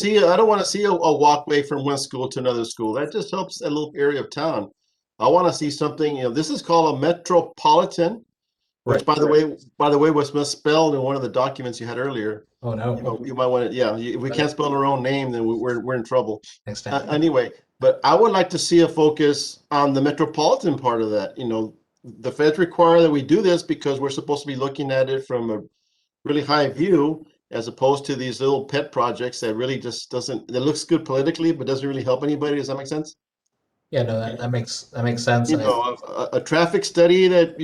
see a walkway from one school to another school. That just helps a little area of town. I want to see something. This is called a metropolitan, which, by the way, was misspelled in one of the documents you had earlier.
Oh no!
You might want to. Yeah, if we can't spell our own name, then we're in trouble.
Thanks, Dan.
Anyway, but I would like to see a focus on the metropolitan part of that. The feds require that we do this because we're supposed to be looking at it from a really high view, as opposed to these little pet projects that really just doesn't. That looks good politically, but doesn't really help anybody. Does that make sense?
Yeah, no, that makes sense.
A traffic study that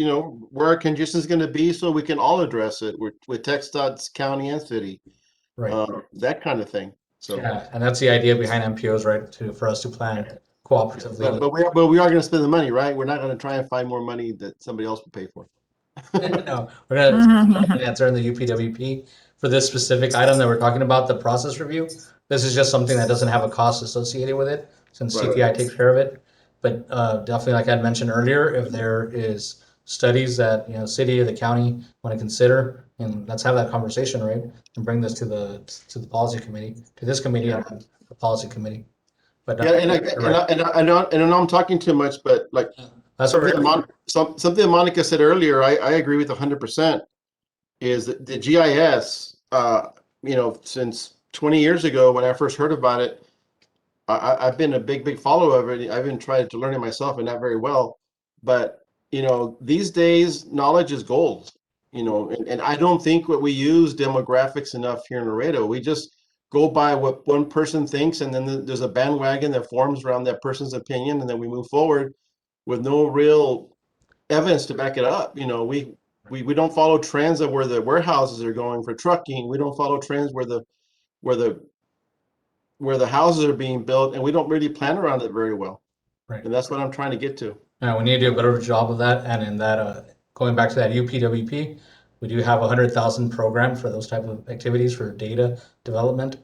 where our congestion is going to be, so we can all address it with TxDOT's county and city,
Right.
that kind of thing. So
yeah, and that's the idea behind MPOs, right? For us to plan cooperatively.
But we are going to spend the money, right? We're not going to try and find more money that somebody else will pay for.
No, we're gonna answer in the UPWP for this specific item that we're talking about, the process review, this is just something that doesn't have a cost associated with it since
Right.
CTI takes care of it. But definitely, like I had mentioned earlier, if there is studies that city or the county want to consider, and let's have that conversation, right? And bring this to the policy committee, to this committee and the policy committee. But
Yeah,
you're right.
I know I'm talking too much, but like
That's all
something
right.
something that Monica said earlier, I agree with 100%. Is that the GIS? Since 20 years ago when I first heard about it, I've been a big follower of it. I've been trying to learn it myself and not very well. But, these days, knowledge is gold, and I don't think what we use demographics enough here in Laredo. We just go by what one person thinks, and then there's a bandwagon that forms around that person's opinion, and then we move forward with no real evidence to back it up. We don't follow trends of where the warehouses are going for trucking. We don't follow trends where the where the houses are being built, and we don't really plan around it very well.
Right.
And that's what I'm trying to get to.
Yeah, we need to do a better job of that. And in that, going back to that UPWP, we do have 100,000 programmed for those type of activities for data development.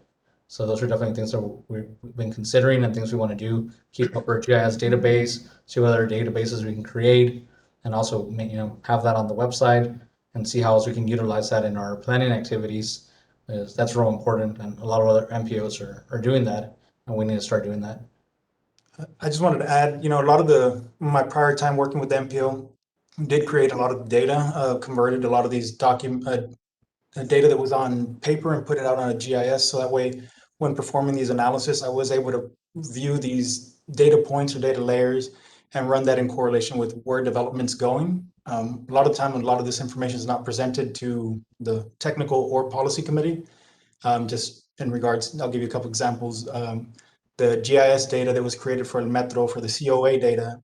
So those are definitely things that we've been considering and things we want to do. Keep up our GIS database, see what other databases we can create, and also have that on the website and see how else we can utilize that in our planning activities. That's real important, and a lot of other MPOs are doing that, and we need to start doing that.
I just wanted to add, a lot of my prior time working with the MPO did create a lot of data, converted a lot of these data that was on paper and put it out on a GIS. So that way, when performing these analysis, I was able to view these data points or data layers and run that in correlation with where development's going. A lot of time, a lot of this information is not presented to the technical or policy committee. Just in regards, I'll give you a couple examples. The GIS data that was created for El Metro for the COA data,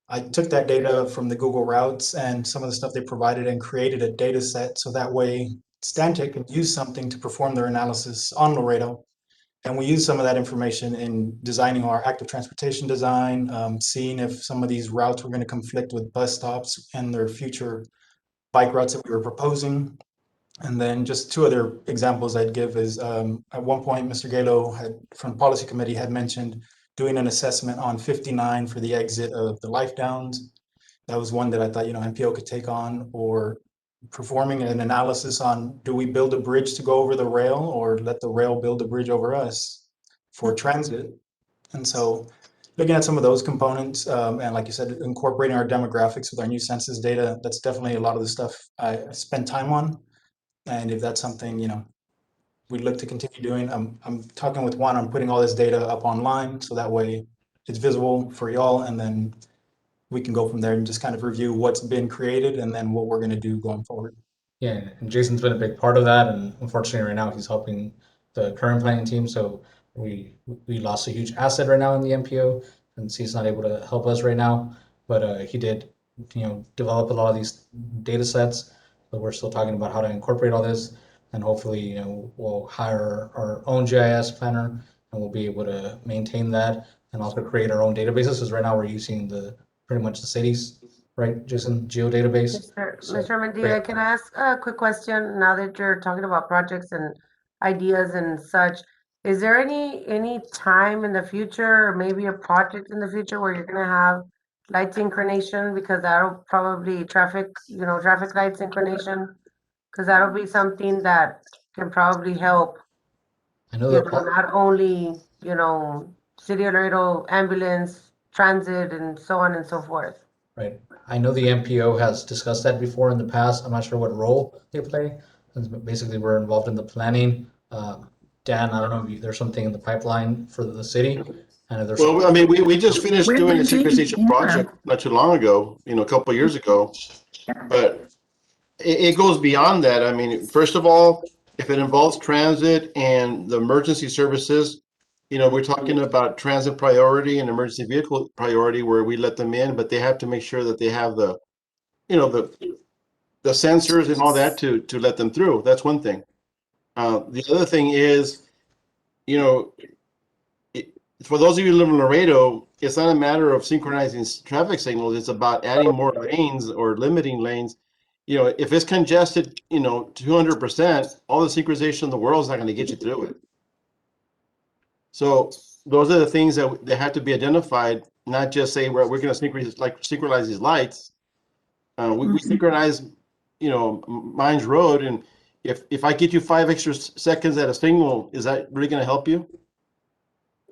I took that data from the Google Routes and some of the stuff they provided and created a data set so that way Stantec can use something to perform their analysis on Laredo. And we use some of that information in designing our active transportation design, seeing if some of these routes were going to conflict with bus stops and their future bike routes that we were proposing. And then just two other examples I'd give is at one point, Mr. Galo from policy committee had mentioned doing an assessment on 59 for the exit of the Life Downs. That was one that I thought, MPO could take on, or performing an analysis on, do we build a bridge to go over the rail or let the rail build a bridge over us for transit? And so looking at some of those components, and like you said, incorporating our demographics with our new census data, that's definitely a lot of the stuff I spend time on. And if that's something, we'd look to continue doing, I'm talking with Juan, I'm putting all this data up online so that way it's visible for y'all, and then we can go from there and just kind of review what's been created and then what we're going to do going forward.
Yeah, and Jason's been a big part of that, and unfortunately, right now he's helping the current planning team. So we lost a huge asset right now in the MPO, and he's not able to help us right now. But he did, develop a lot of these data sets. But we're still talking about how to incorporate all this, and hopefully, we'll hire our own GIS planner, and we'll be able to maintain that and also create our own databases. Because right now we're using pretty much the cities, right, Jason, geodatabase.
Mr. Mendia, can I ask a quick question now that you're talking about projects and ideas and such? Is there any time in the future, or maybe a project in the future where you're gonna have light synchronization? Because that'll probably traffic light synchronization, because that'll be something that can probably help,
I know the
not only, City of Laredo ambulance, transit, and so on and so forth.
Right. I know the MPO has discussed that before in the past. I'm not sure what role they play. Basically, we're involved in the planning. Dan, I don't know if there's something in the pipeline for the city. And if there's
Well, I mean, we just finished doing a synchronization
Yeah.
project not too long ago, a couple of years ago. But it goes beyond that. I mean, first of all, if it involves transit and the emergency services, we're talking about transit priority and emergency vehicle priority where we let them in, but they have to make sure that they have the sensors and all that to let them through. That's one thing. The other thing is, for those of you who live in Laredo, it's not a matter of synchronizing traffic signals. It's about adding more lanes or limiting lanes if it's congested, 200%, all the synchronization in the world is not going to get you through it. So those are the things that have to be identified, not just say, well, we're going to synchronize these lights. We synchronize, Mines Road, and if I get you 5 extra seconds at a signal, is that really going to help you?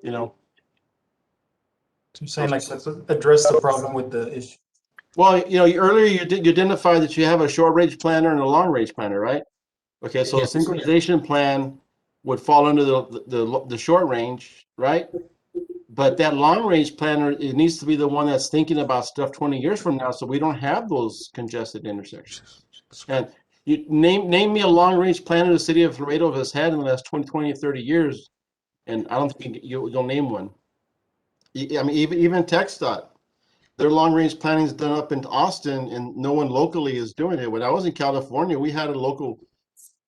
So you're saying like let's address the problem with the issue.
Well, earlier you identified that you have a short range planner and a long range planner, right? Okay, so
Yes.
the synchronization plan would fall under the short range, right? But that long range planner, it needs to be the one that's thinking about stuff 20 years from now, so we don't have those congested intersections. And you name me a long range planner the city of Laredo has had in the last 20, 30 years, and I don't think you'll name one. I mean, even TxDOT, their long range planning is done up in Austin, and no one locally is doing it. When I was in California, we had a local,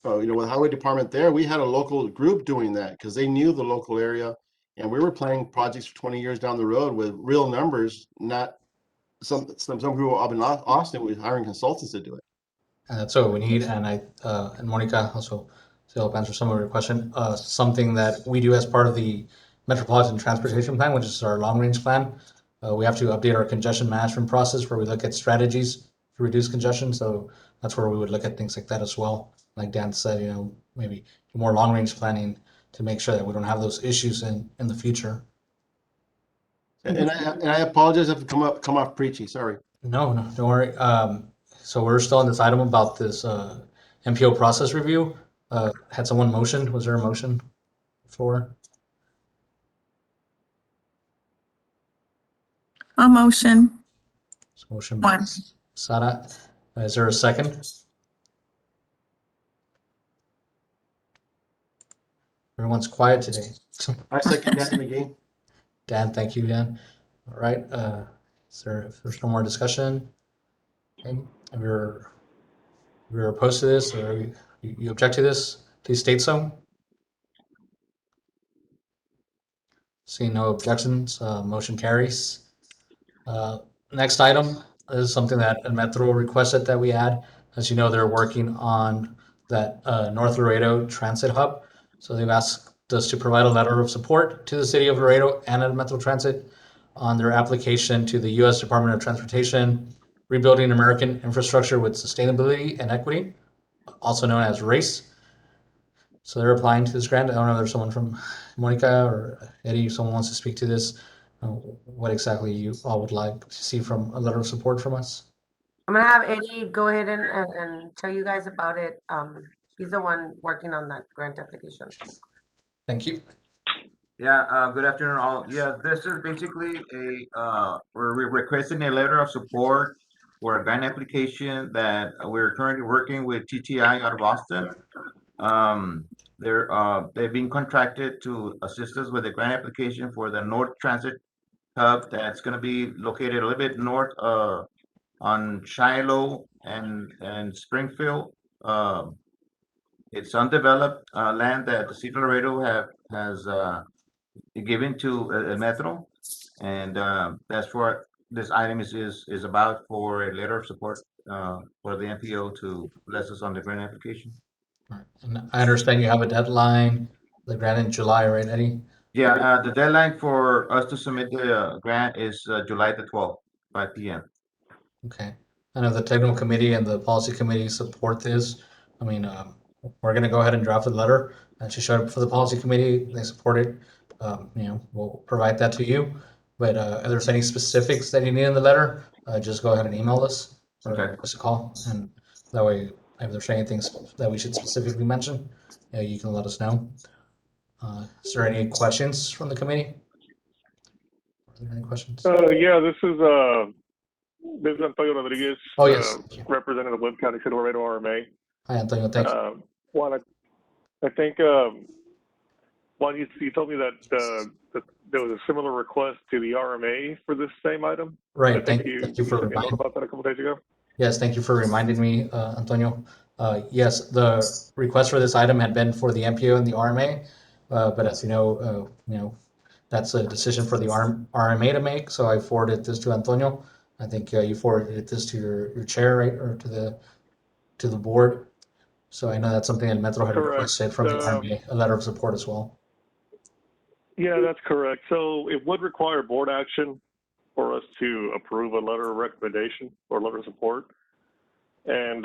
with highway department there, we had a local group doing that because they knew the local area, and we were planning projects for 20 years down the road with real numbers, not some people up in Austin was hiring consultants to do it.
That's what we need, and and Monica also to help answer some of your question. Something that we do as part of the Metropolitan Transportation Plan, which is our long-range plan, we have to update our congestion management process where we look at strategies to reduce congestion. So that's where we would look at things like that as well. Like Dan said, maybe more long-range planning to make sure that we don't have those issues in the future.
And I apologize if I come off preachy. Sorry.
No, don't worry. So we're still on this item about this MPO process review. Had someone motioned? Was there a motion for?
A motion.
Motion by
One.
Sara. Is there a second? Everyone's quiet today.
I second that again.
Dan, thank you, Dan. All right. If there's no more discussion, okay. If you're opposed to this or you object to this, please state so. Seeing no objections, motion carries. Next item is something that Metro requested that we add. As you know, they're working on that North Laredo Transit Hub. So they've asked us to provide a letter of support to the city of Laredo and at Metro Transit on their application to the U.S. Department of Transportation, Rebuilding American Infrastructure with Sustainability and Equity, also known as RACE. So they're applying to this grant. I don't know if there's someone from Monica or Eddie, if someone wants to speak to this. What exactly you all would like to see from a letter of support from us?
I'm gonna have Eddie go ahead and tell you guys about it. He's the one working on that grant application.
Thank you.
Yeah, good afternoon all. Yeah, this is basically we're requesting a letter of support for a grant application that we're currently working with TTI out of Boston. They've been contracted to assist us with the grant application for the North Transit Hub that's going to be located a little bit north on Shiloh and Springfield. It's undeveloped land that the city of Laredo has given to Metro, and that's for this item is about for a letter of support for the MPO to bless us on the grant application.
All right. And I understand you have a deadline, the grant in July, right, Eddie?
Yeah, the deadline for us to submit the grant is July the 12th, 5 p.m.
Okay. I know the technical committee and the policy committee support this. I mean, we're going to go ahead and draft a letter that should show up for the policy committee. They support it. We'll provide that to you. But if there's any specifics that you need in the letter, just go ahead and email us or
Okay.
give us a call. And that way, if there's anything that we should specifically mention, you can let us know. Is there any questions from the committee? Are there any questions?
Yeah, this is Antonio Rodriguez.
Oh, yes.
Representing the Webb County City Laredo RMA.
Hi, Antonio. Thank you.
Juan, I think Juan, you told me that there was a similar request to the RMA for this same item.
Right.
Thank
You
you
for
sent me a note
reminding.
about that a couple days ago.
Yes, thank you for reminding me, Antonio. Yes, the request for this item had been for the MPO and the RMA, but as you know, that's a decision for the RMA to make. So I forwarded this to Antonio. I think you forwarded this to your chair, right, or to the to the board. So I know that's something that Metro had
Correct.
requested from the RMA, a letter of support as well.
Yeah, that's correct. So it would require board action for us to approve a letter of recommendation or letter of support. And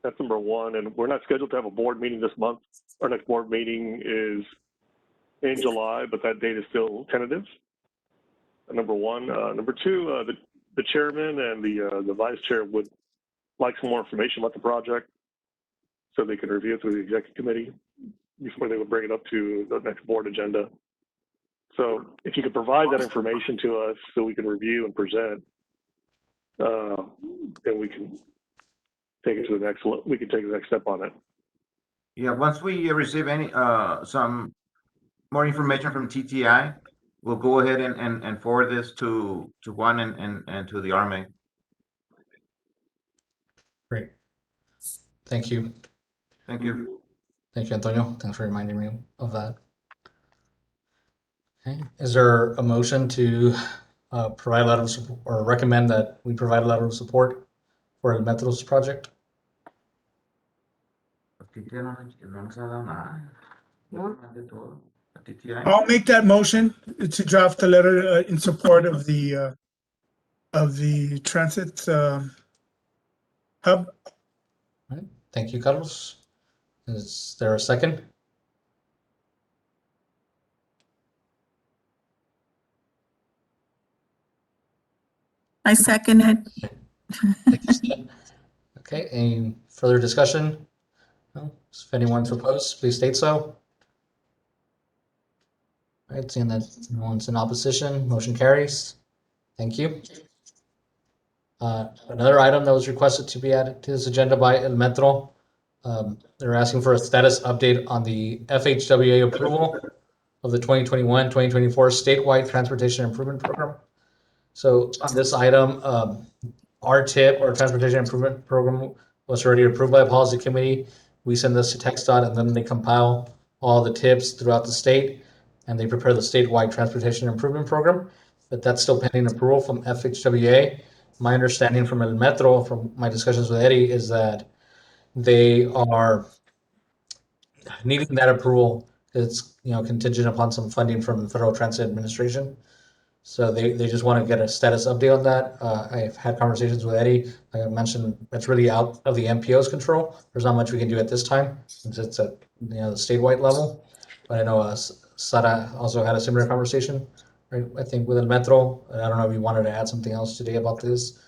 that's number one. And we're not scheduled to have a board meeting this month. Our next board meeting is in July, but that date is still tentative. Number one. Number two, the chairman and the vice chair would like some more information about the project so they can review it through the executive committee before they would bring it up to the next board agenda. So if you could provide that information to us so we can review and present, then we can take it to the next, we can take the next step on it.
Yeah, once we receive any, some more information from TTI, we'll go ahead and forward this to Juan and to the RMA.
Great. Thank you.
Thank you.
Thank you, Antonio. Thanks for reminding me of that. Okay. Is there a motion to provide a letter of support or recommend that we provide a letter of support for El Metro's project?
I'll make that motion to draft a letter in support of the transit hub.
All right. Thank you, Carlos. Is there a second?
I second it.
Thank you, Steph. Okay, any further discussion? No? If anyone's opposed, please state so. All right, seeing that no one's in opposition, motion carries. Thank you. Another item that was requested to be added to this agenda by El Metro. They're asking for a status update on the FHWA approval of the 2021-2024 statewide transportation improvement program. So on this item, our TIP, or Transportation Improvement Program, was already approved by a policy committee. We send this to TxDOT, and then they compile all the tips throughout the state, and they prepare the statewide Transportation Improvement Program. But that's still pending approval from FHWA. My understanding from El Metro, from my discussions with Eddie, is that they are needing that approval. It's contingent upon some funding from Federal Transit Administration. So they just want to get a status update on that. I've had conversations with Eddie. Like I mentioned, that's really out of the MPO's control. There's not much we can do at this time since it's at the statewide level. But I know Sara also had a similar conversation, right? I think with El Metro. I don't know if you wanted to add something else today about this.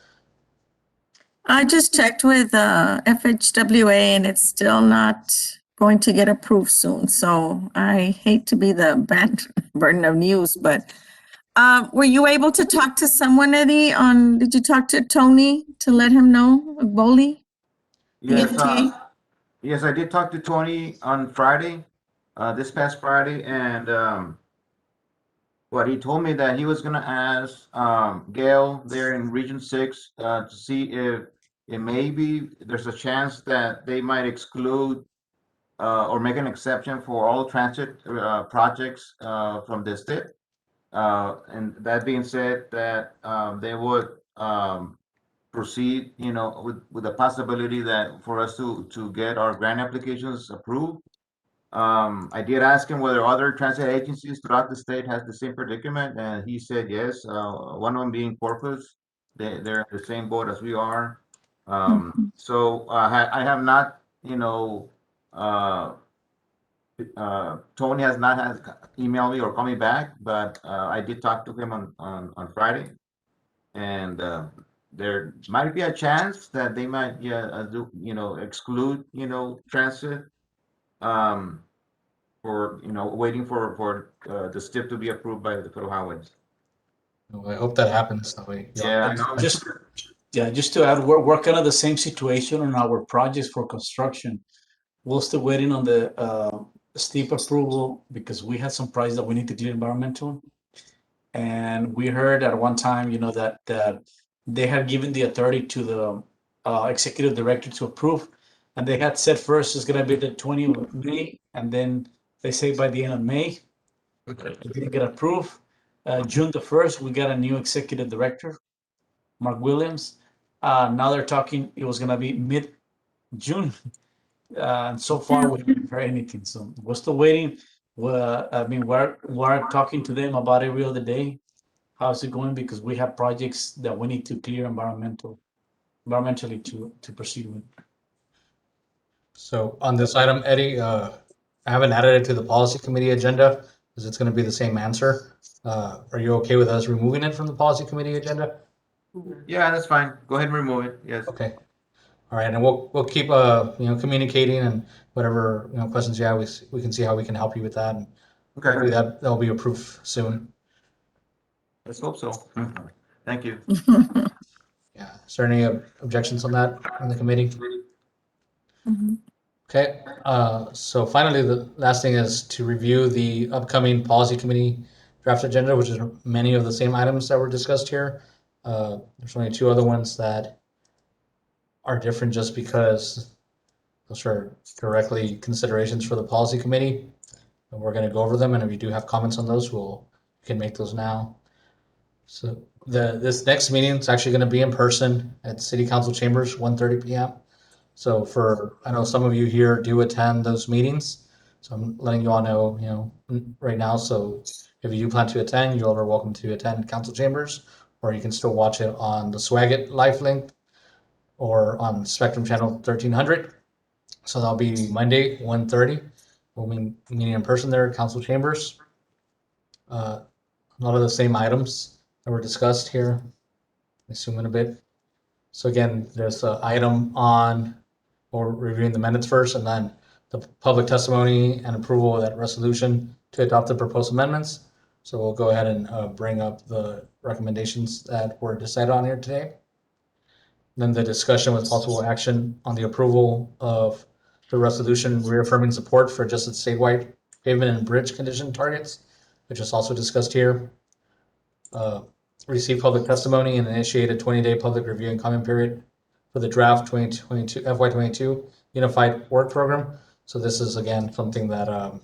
I just checked with FHWA and it's still not going to get approved soon. So I hate to be the bad burden of news, but were you able to talk to someone, Eddie, did you talk to Tony to let him know, Boli?
Yes,
EMTA?
yes, I did talk to Tony on Friday, this past Friday, and what he told me that he was gonna ask Gail there in Region 6 to see if it maybe there's a chance that they might exclude or make an exception for all transit projects from this tip. And that being said, that they would proceed, with the possibility that for us to get our grant applications approved. I did ask him whether other transit agencies throughout the state has the same predicament, and he said yes. One of them being Corpus, they're in the same boat as we are. So I have not, Tony has not emailed me or called me back, but I did talk to him on Friday, and there might be a chance that they might exclude transit for waiting for the STIP to be approved by the Federal Highways.
I hope that happens that way.
Yeah, I know.
Just to add, we're kind of the same situation on our projects for construction. We're still waiting on the steep approval because we had some projects that we need to clear environmental. And we heard at one time, that they had given the authority to the executive director to approve. And they had said first it's going to be the 20th of May. And then they say by the end of May, it didn't get approved. June the 1st, we got a new executive director, Mark Williams. Now they're talking, it was going to be June. And so far we haven't heard anything, so we're still waiting. I mean, we're talking to them about every other day. How's it going? Because we have projects that we need to clear environmentally to proceed with.
So on this item, Eddie, I haven't added it to the policy committee agenda because it's going to be the same answer. Are you okay with us removing it from the policy committee agenda?
Yeah, that's fine. Go ahead and remove it. Yes.
Okay. All right, and we'll keep communicating, and whatever questions you have, we can see how we can help you with that, and hopefully
Okay.
that'll be approved soon.
Let's hope so. Thank you.
Yeah. Is there any objections on that on the committee?
Mhm.
Okay. So finally, the last thing is to review the upcoming policy committee draft agenda, which is many of the same items that were discussed here. There's only two other ones that are different just because those are directly considerations for the policy committee. And we're going to go over them, and if you do have comments on those, you can make those now. So this next meeting is actually going to be in person at City Council Chambers, 1:30 p.m. So I know some of you here do attend those meetings, so I'm letting you all know, right now. So if you do plan to attend, you all are welcome to attend Council Chambers, or you can still watch it on the Swagit live link or on Spectrum Channel 1300. So that'll be Monday, 1:30. We'll be meeting in person there at Council Chambers. A lot of the same items that were discussed here. Zoom in a bit. So again, there's an item on, or reviewing the minutes first, and then the public testimony and approval of that resolution to adopt the proposed amendments. So we'll go ahead and bring up the recommendations that were decided on here today. Then the discussion with possible action on the approval of the resolution reaffirming support for adjusted statewide pavement and bridge condition targets, which is also discussed here. Receive public testimony and initiate a 20-day public review and comment period for the draft 2022 FY22 Unified Work Program. So this is again something that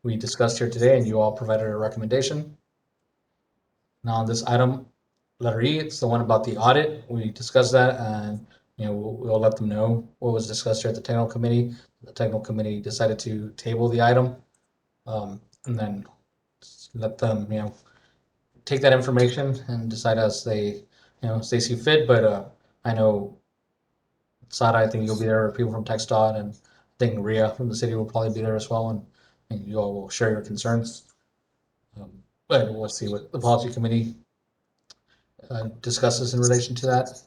we discussed here today, and you all provided a recommendation. Now on this item, letter E, it's the one about the audit. We discussed that, and we'll let them know what was discussed here at the technical committee. The technical committee decided to table the item, and then let them take that information and decide as they see fit. But I know Sada, I think you'll be there. People from TxDOT, and I think Ria from the city will probably be there as well, and you all will share your concerns. But we'll see what the policy committee discusses in relation to that.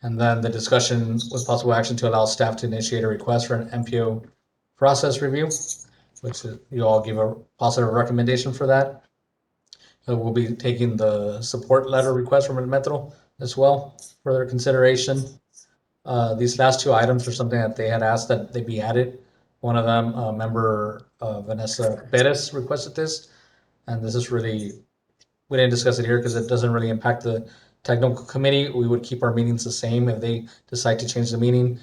And then the discussion with possible action to allow staff to initiate a request for an MPO process review, which you all give a positive recommendation for that. We'll be taking the support letter request from Metro as well for their consideration. These last two items are something that they had asked that they be added. One of them, member Vanessa Perez requested this, and this is really, we didn't discuss it here because it doesn't really impact the technical committee. We would keep our meetings the same if they decide to change the meeting.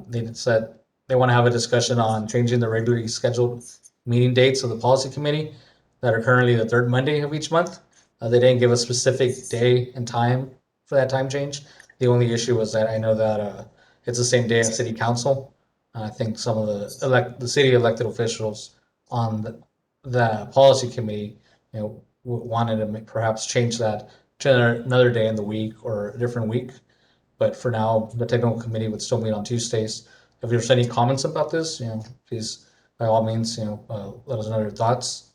They said they want to have a discussion on changing the regularly scheduled meeting dates of the policy committee that are currently the third Monday of each month. They didn't give a specific day and time for that time change. The only issue was that I know that it's the same day as city council. I think some of the city elected officials on the policy committee, wanted to perhaps change that to another day in the week or a different week. But for now, the technical committee would still meet on Tuesdays. If there's any comments about this, please, by all means, let us know your thoughts.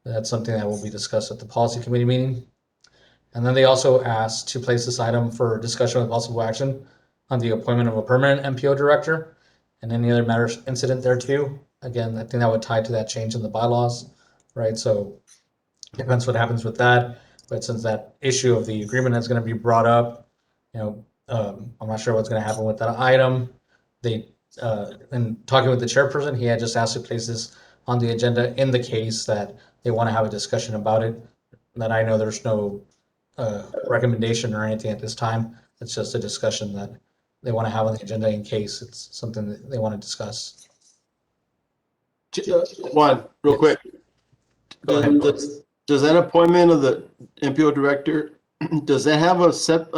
That's something that will be discussed at the policy committee meeting. And then they also asked to place this item for discussion with possible action on the appointment of a permanent MPO director and any other matters incident there too. Again, I think that would tie to that change in the bylaws, right? So depends what happens with that. But since that issue of the agreement is going to be brought up, I'm not sure what's going to happen with that item. In talking with the chairperson, he had just asked to place this on the agenda in the case that they want to have a discussion about it. That I know there's no recommendation or anything at this time. It's just a discussion that they want to have on the agenda in case it's something that they want to discuss.
Juan, real quick.
Go ahead.
Does that appointment of the MPO director, does that have a set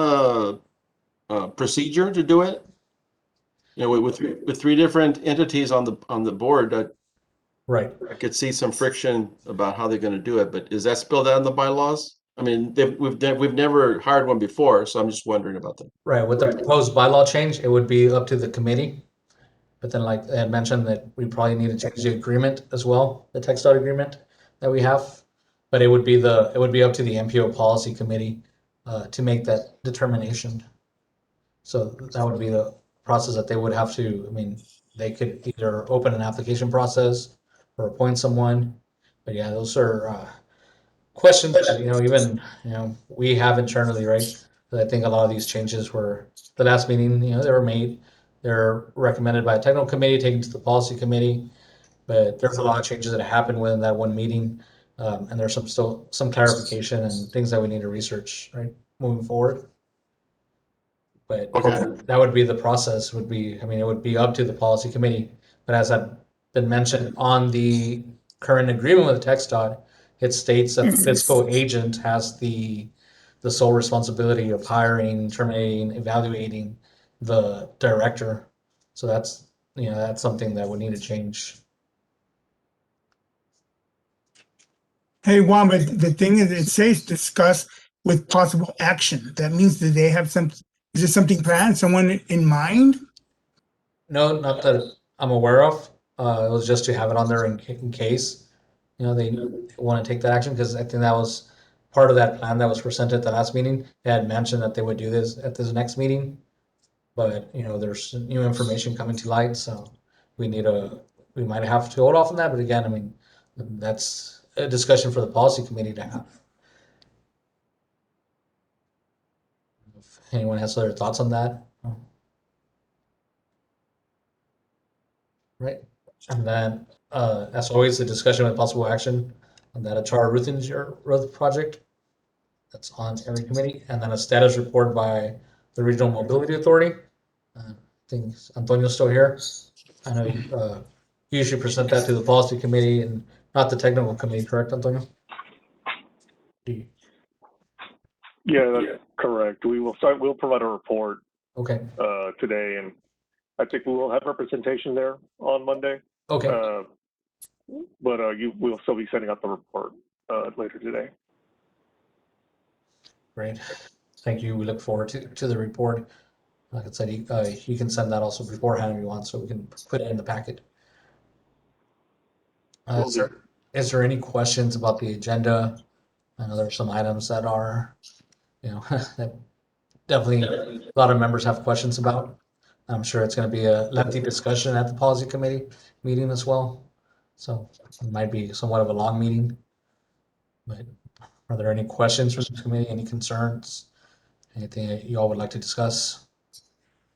procedure to do it? You know, with three different entities on the board,
Right.
I could see some friction about how they're gonna do it, but is that spelled out in the bylaws? I mean, we've never hired one before, so I'm just wondering about that.
Right. With the proposed bylaw change, it would be up to the committee. But then, like I had mentioned, that we probably need to change the agreement as well, the text dot agreement that we have. But it would be up to the MPO policy committee to make that determination. So that would be the process that they would have to. I mean, they could either open an application process or appoint someone. But yeah, those are questions that even we have internally, right? But I think a lot of these changes were the last meeting. They were made. They're recommended by a technical committee, taken to the policy committee. But there's a lot of changes that happened within that one meeting, and there's still some clarification and things that we need to research, right, moving forward. But
Okay.
that would be the process. Would be, I mean, it would be up to the policy committee. But as I've been mentioned on the current agreement with TxDOT, it states that the fiscal agent has the sole responsibility of hiring, terminating, evaluating the director. So that's something that would need to change.
Hey, Juan, but the thing is, it says discuss with possible action. That means that they have is there something planned, someone in mind?
No, not that I'm aware of. It was just to have it on there in case, they want to take that action, because I think that was part of that plan that was presented at the last meeting. They had mentioned that they would do this at this next meeting, but there's new information coming to light, so we might have to hold off on that. But again, I mean, that's a discussion for the policy committee to have. If anyone has other thoughts on that, right? And then, as always, the discussion with possible action on that Achara Ruthinger Road project. That's on every committee. And then a status report by the Regional Mobility Authority. I think Antonio's still here. I know you usually present that to the policy committee and not the technical committee, correct, Antonio?
Yeah, that's correct. We'll provide a report
Okay,
today, and I think we will have representation there on Monday.
okay,
But we'll still be sending out the report later today.
great. Thank you. We look forward to the report. Like I said, you can send that also beforehand if you want, so we can put it in the packet. Is there any questions about the agenda? I know there are some items that are, that definitely a lot of members have questions about. I'm sure it's going to be a lengthy discussion at the policy committee meeting as well. So it might be somewhat of a long meeting. But are there any questions from the committee? Any concerns? Anything that you all would like to discuss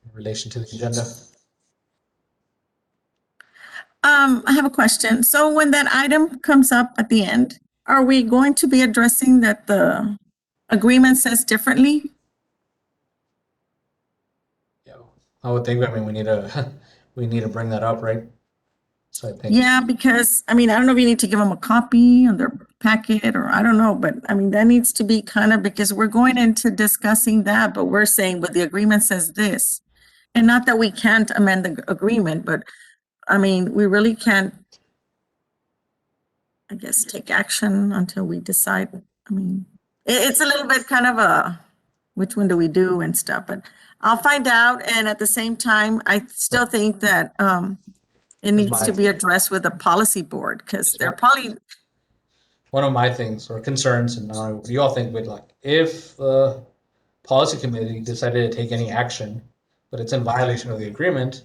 in relation to the agenda?
I have a question. So when that item comes up at the end, are we going to be addressing that the agreement says differently?
Yeah, I would think. I mean, we need to bring that up, right? So I think.
Yeah, because, I mean, I don't know if you need to give them a copy on their packet, or I don't know, but I mean, that needs to be kind of, because we're going into discussing that, but we're saying, but the agreement says this. And not that we can't amend the agreement, but I mean, we really can't, I guess, take action until we decide. I mean, it's a little bit kind of which one do we do and stuff, but I'll find out. And at the same time, I still think that, it needs to be addressed with the policy board, because they're probably,
One of my things or concerns, and you all think, but like, if the policy committee decided to take any action, but it's in violation of the agreement,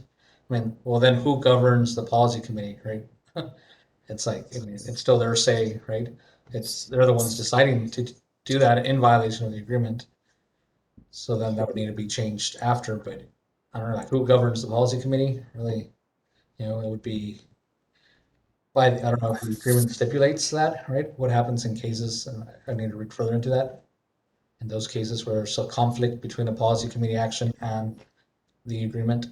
I mean, well, then who governs the policy committee, right? It's like, I mean, it's still their say, right? They're the ones deciding to do that in violation of the agreement. So then that would need to be changed after, but I don't know, like, who governs the policy committee? Really, it would be I don't know if the agreement stipulates that, right? What happens in cases, and I need to read further into that. In those cases where there's a conflict between a policy committee action and the agreement.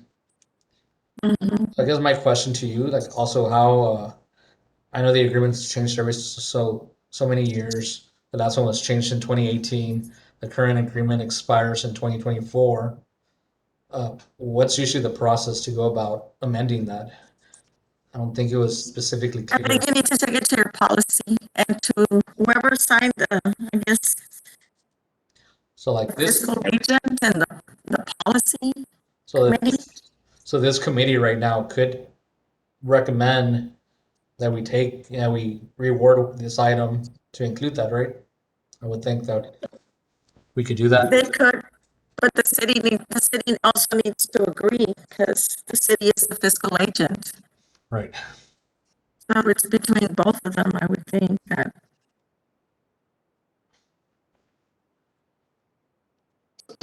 So I guess my question to you, like, also how, I know the agreement's changed every so many years. The last one was changed in 2018. The current agreement expires in 2024. what's usually the process to go about amending that? I don't think it was specifically
I
clear.
think you need to take it to your policy and to whoever signed the, I guess,
So like this,
fiscal agent and the policy
so
committee.
so this committee right now could recommend that we take, we reword this item to include that, right? I would think that we could do that.
They could, but the city also needs to agree because the city is the fiscal agent.
Right.
So it's between both of them, I would think that.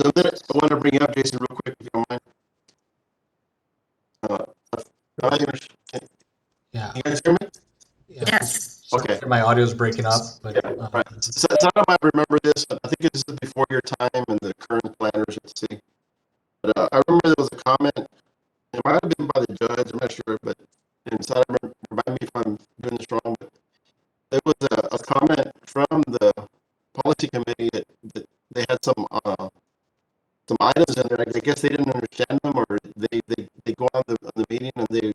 Something I want to bring up, Jason, real quick, if you don't mind. Can
Yeah.
you guys hear me?
Yeah.
Yes.
Okay.
My audio is breaking up, but
Yeah, right. So I might remember this. I think this is before your time and the current planners at sea. But I remember there was a comment. It might have been by the judge. I'm not sure, but and so remind me if I'm doing this wrong. But there was a comment from the policy committee that they had some items in there. I guess they didn't understand them, or they go on the meeting and they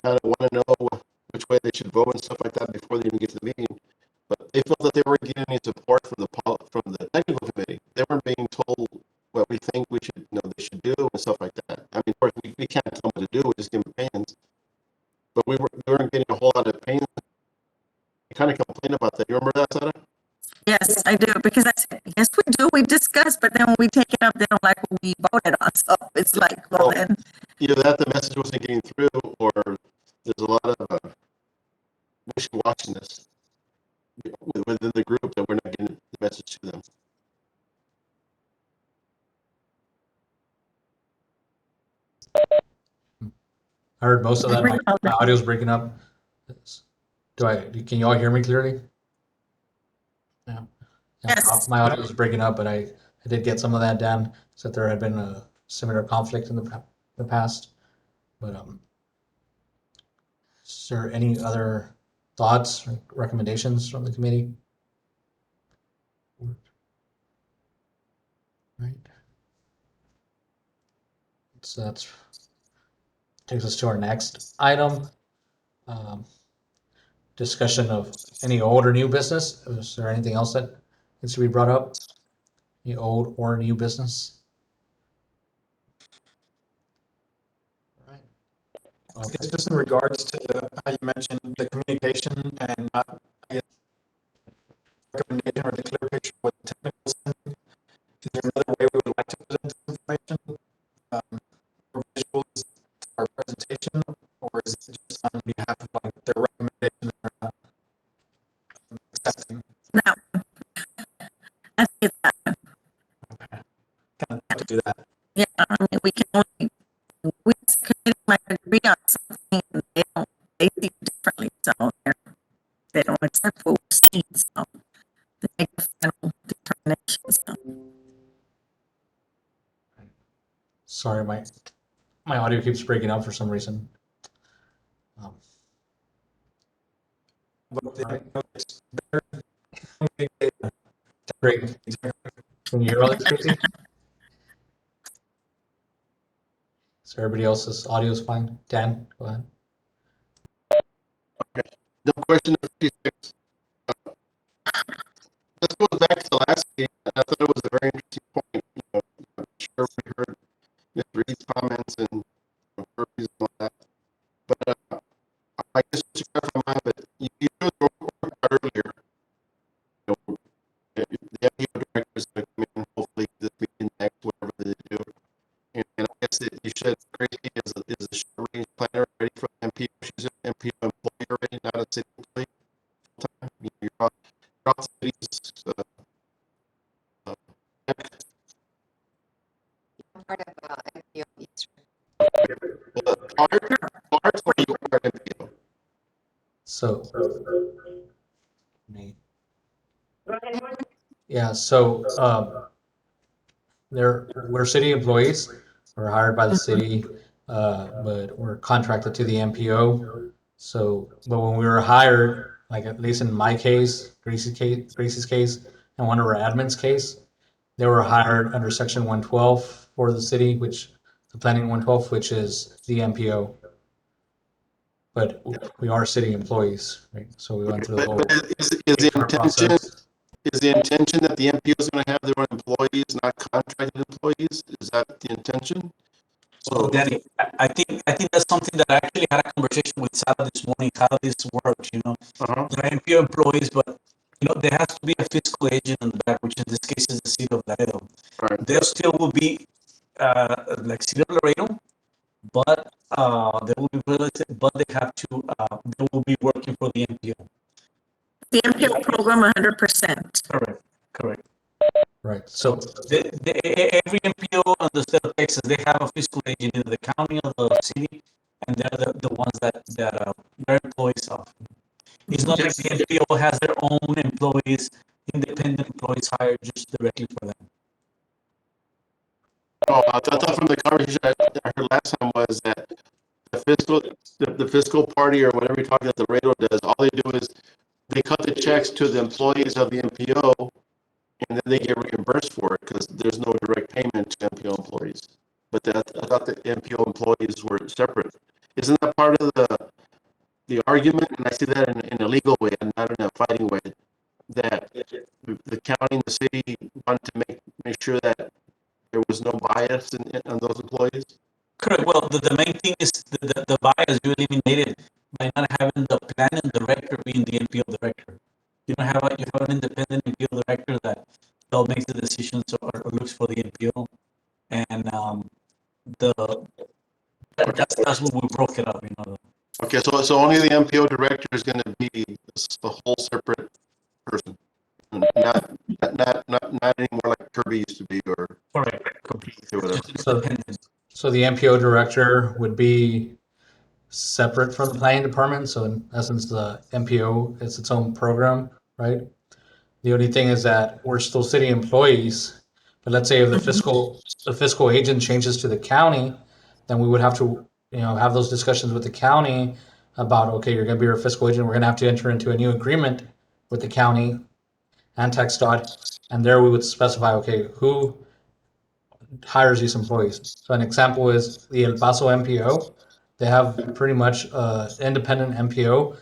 kind of want to know which way they should vote and stuff like that before they even get to the meeting. But they felt that they weren't getting any support from the technical committee. They weren't being told what we think we should, they should do and stuff like that. I mean, of course, we can't tell them what to do. We just give them opinions. But we weren't getting a whole lot of opinions. We kind of complained about that. You remember that, Sarah?
Yes, I do, because I said, yes, we do, we discuss, but then when we take it up, they don't like what we voted on, so it's like, well, then,
Either that the message wasn't getting through, or there's a lot of wishy-washiness within the group that we're not getting the message to them.
I heard most of that.
I recall
My
that.
audio's breaking up. Can you all hear me clearly? Yeah.
Yes.
My audio was breaking up, but I did get some of that down. Said there had been a similar conflict in the past. But is there any other thoughts or recommendations from the committee? Right. So that's takes us to our next item. Discussion of any old or new business. Is there anything else that needs to be brought up? Any old or new business? Right. Okay.
It's just in regards to how you mentioned the communication and not, I guess, recommendation or the clear picture of what the technical side. Is there another way we would like to present this information? For visuals, our presentation, or is it just on behalf of like their recommendation or accepting?
Now, I think it's that,
Kind of to do that.
yeah, I mean, we can only, we as a committee might agree on something, and they see it differently, so they don't accept what we're saying, so they make the final determination, so.
Sorry, my audio keeps breaking up for some reason.
But the-
Right.
it's better-
Great. Can you hear all this, Chrissy? So everybody else's audio is fine. Dan, go ahead.
The question of 56. This goes back to the last game. I thought it was a very interesting point. I'm sure we heard Ms. Reed's comments and Kirby's and all that. But I guess to clarify mine, but you do the report earlier. The MPO director is going to come in hopefully this meeting next, whatever they do. And I guess that you should Gracie is a short range planner ready for the MPO. She's an MPO employee already, not a city employee. Full-time. You're off cities.
Part of MPO Eastern.
Parts where you are MPO.
So, yeah, so we're city employees. We're hired by the city, but we're contracted to the MPO. So, but when we were hired, like at least in my case, Gracie's case, and one of our admin's case, they were hired under Section 112 for the city, which the planning 112, which is the MPO. But we are city employees, right? So we went through the whole
But is the
HR
intention,
process.
is the intention that the MPO is going to have their own employees, not contracted employees? Is that the intention?
So
So,
Danny, I think that's something that I actually had a conversation with Sarah this morning, how this works, you know.
uh-huh.
They're MPO employees, but you know, there has to be a fiscal agent in the back, which in this case is the city of Laredo.
Right.
There still will be like city of Laredo, but they will be related, but they will be working for the MPO.
The MPO program 100%.
Correct, correct.
Right. So
Every MPO on the state of Texas, they have a fiscal agent in the county or the city, and they're the ones that they're employees of. It's not like the MPO has their own employees, independent employees hired just directly for them.
Oh, I thought from the conversation I heard last time was that the fiscal party or whatever you're talking about, the radio does, all they do is they cut the checks to the employees of the MPO and then they get reimbursed for it because there's no direct payment to MPO employees. But I thought the MPO employees were separate. Isn't that part of the argument? And I see that in a legal way and not in a fighting way, that the county and the city wanted to make sure that there was no bias on those employees?
Correct. Well, the main thing is the bias you eliminated by not having the planning director being the MPO director. You don't have you have an independent MPO director that makes the decisions or looks for the MPO, and that's what we broke it up. You know.
Okay, so only the MPO director is going to be a whole separate person, not anymore like Kirby used to be or
Correct.
whatever.
so the MPO director would be separate from the planning department. So in essence, the MPO is its own program, right? The only thing is that we're still city employees, but let's say if the fiscal agent changes to the county, then we would have to, have those discussions with the county about, okay, you're going to be our fiscal agent. We're going to have to enter into a new agreement with the county and TxDOT, and there we would specify, okay, who hires these employees. So an example is the El Paso MPO. They have pretty much independent MPO,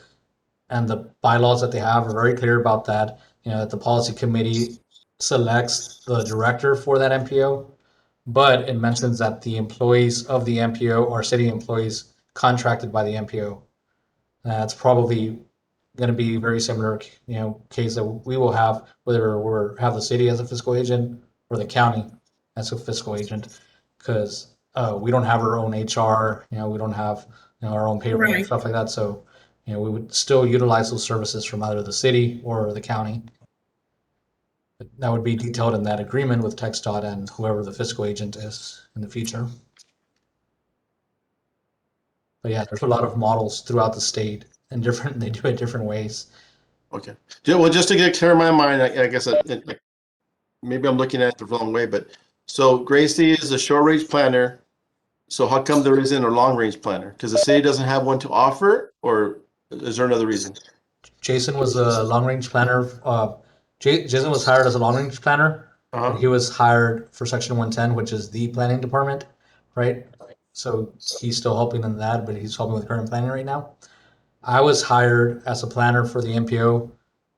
and the bylaws that they have are very clear about that. That the policy committee selects the director for that MPO, but it mentions that the employees of the MPO are city employees contracted by the MPO. That's probably going to be very similar, case that we will have, whether we have the city as a fiscal agent or the county as a fiscal agent, because we don't have our own HR, we don't have our own payroll and
Right.
stuff like that. So, we would still utilize those services from either the city or the county. But that would be detailed in that agreement with TxDOT and whoever the fiscal agent is in the future. But yeah, there's a lot of models throughout the state and they do it different ways.
Okay. Yeah, well, just to get clear in my mind, I guess maybe I'm looking at it the wrong way, but so Gracie is a short range planner. So how come there isn't a long range planner? Because the city doesn't have one to offer, or is there another reason?
Jason was a long range planner. Jason was hired as a long range planner, but he was hired for Section 110, which is the planning department, right? So he's still helping in that, but he's helping with current planning right now. I was hired as a planner for the MPO,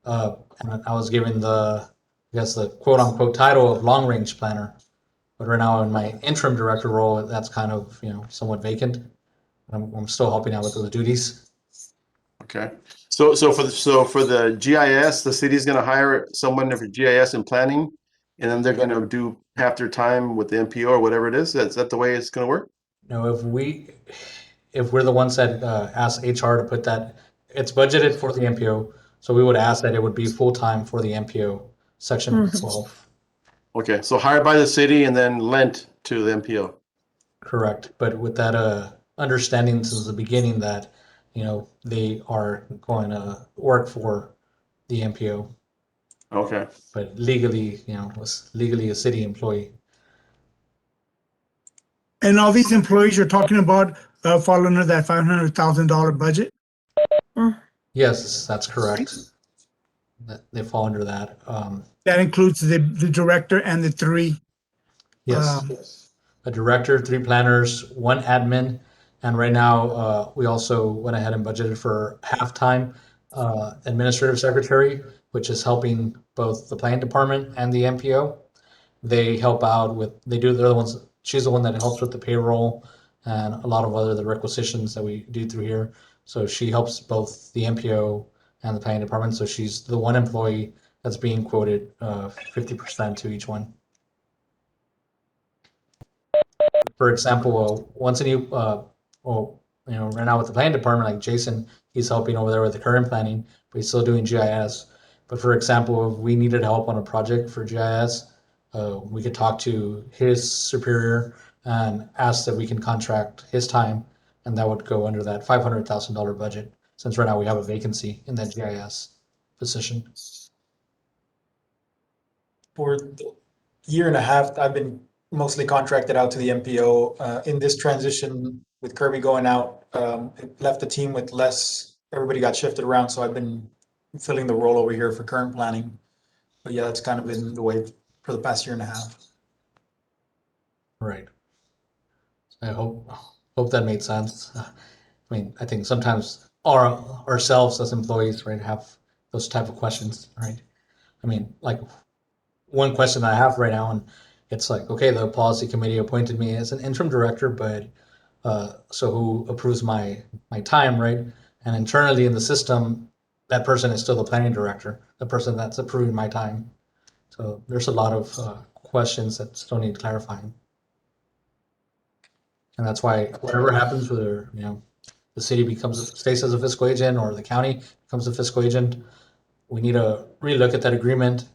and I was given the quote unquote title of long range planner. But right now in my interim director role, that's kind of, somewhat vacant. I'm still helping out with those duties.
Okay. So for the GIS, the city's going to hire someone for GIS and planning, and then they're going to do half their time with the MPO or whatever it is. Is that the way it's going to work?
If we're the ones that ask HR to put that, it's budgeted for the MPO, so we would ask that it would be full time for the MPO, Section 12.
Okay, so hired by the city and then lent to the MPO.
Correct, but with that understanding since the beginning that they are going to work for the MPO,
Okay.
but legally, was legally a city employee.
And all these employees you're talking about fall under that $500,000 budget?
Yes, that's correct. They fall under that.
That includes the director and the three.
Yes. a director, 3 planners, 1 admin, and right now we also went ahead and budgeted for half-time administrative secretary, which is helping both the planning department and the MPO. They help out with, they're the ones, she's the one that helps with the payroll and a lot of other the requisitions that we do through here. So she helps both the MPO and the planning department. So she's the one employee that's being quoted 50% to each one. For example, once a new, right now with the planning department, like Jason, he's helping over there with the current planning, but he's still doing GIS. But for example, if we needed help on a project for GIS, we could talk to his superior and ask that we can contract his time, and that would go under that $500,000 budget, since right now we have a vacancy in that GIS position.
For the year and a half, I've been mostly contracted out to the MPO. In this transition with Kirby going out, it left the team with less, everybody got shifted around, so I've been filling the role over here for current planning. But yeah, that's kind of been the way for the past year and a half.
Right. I hope that made sense. I mean, I think sometimes ourselves as employees, right, have those type of questions, right? I mean, like one question I have right now, and it's like, okay, the policy committee appointed me as an interim director, but so who approves my time, right? And internally in the system, that person is still the planning director, the person that's approving my time. So there's a lot of questions that still need clarifying. And that's why whatever happens, whether the city stays as a fiscal agent or the county becomes a fiscal agent, we need to relook at that agreement.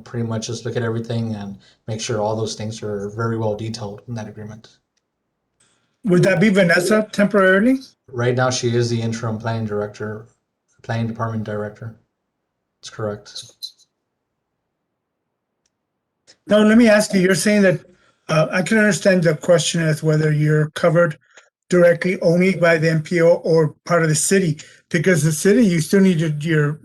Pretty much just look at everything and make sure all those things are very well detailed in that agreement.
Would that be Vanessa temporarily?
Right now, she is the interim planning director, planning department director. That's correct.
No, let me ask you, you're saying that I can understand the question as whether you're covered directly only by the MPO or part of the city, because the city, you still need your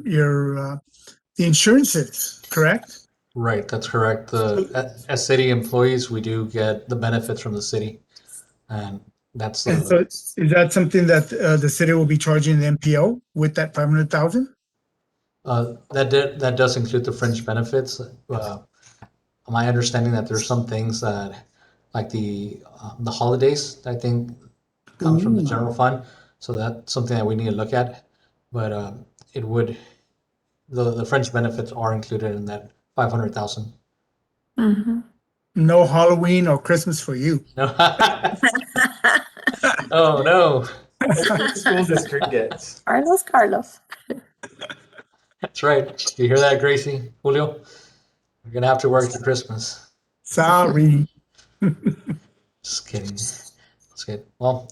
the insurances, correct?
Right, that's correct. As city employees, we do get the benefits from the city, and that's
And so is that something that the city will be charging the MPO with that 500,000?
that does include the fringe benefits. My understanding that there's some things that, like the holidays, I think comes from the general fund. So that's something that we need to look at. But it would the fringe benefits are included in that 500,000.
Mm-hmm.
No Halloween or Christmas for you.
No. Oh no.
School district gets.
Carlos.
That's right. You hear that, Gracie? Julio? You're gonna have to work through Christmas.
Sorry.
Just kidding. That's good. Well,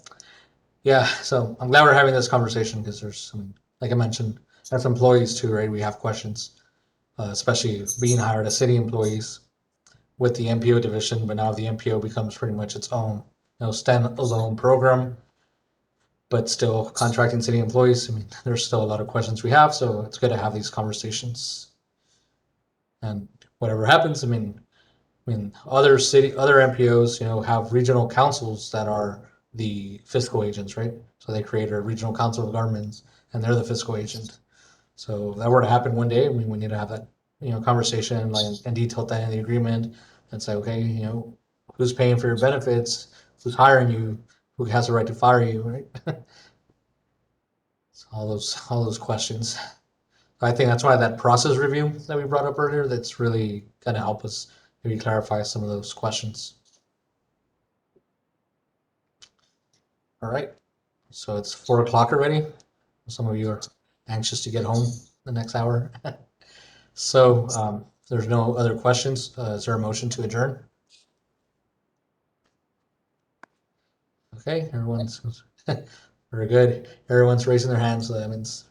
yeah, so I'm glad we're having this conversation because there's some, like I mentioned, as employees too, right? We have questions, especially being hired as city employees with the MPO division, but now the MPO becomes pretty much its own, standalone program, but still contracting city employees. I mean, there's still a lot of questions we have, so it's good to have these conversations. And whatever happens, I mean, other MPOs, have regional councils that are the fiscal agents, right? So they create a regional council of governments, and they're the fiscal agent. So if that were to happen one day, I mean, we need to have that, conversation, like, and detail that in the agreement, and say, okay, who's paying for your benefits, who's hiring you, who has the right to fire you, right? So all those questions. I think that's why that process review that we brought up earlier, that's really going to help us maybe clarify some of those questions. All right. So it's 4 o'clock already. Some of you are anxious to get home the next hour. So there's no other questions. Is there a motion to adjourn? Okay, everyone's very good. Everyone's raising their hands. So that means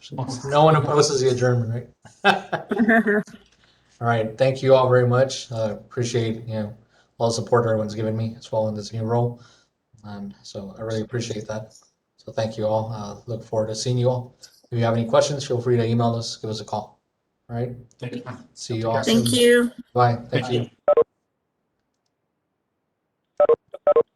no one opposes the adjournment, right? All right. Thank you all very much. Appreciate all the support everyone's given me as well in this new role, and so I really appreciate that. So thank you all. Look forward to seeing you all. If you have any questions, feel free to email us, give us a call. All right.
Thank you.
See you all soon.
Thank you.
Bye. Thank you.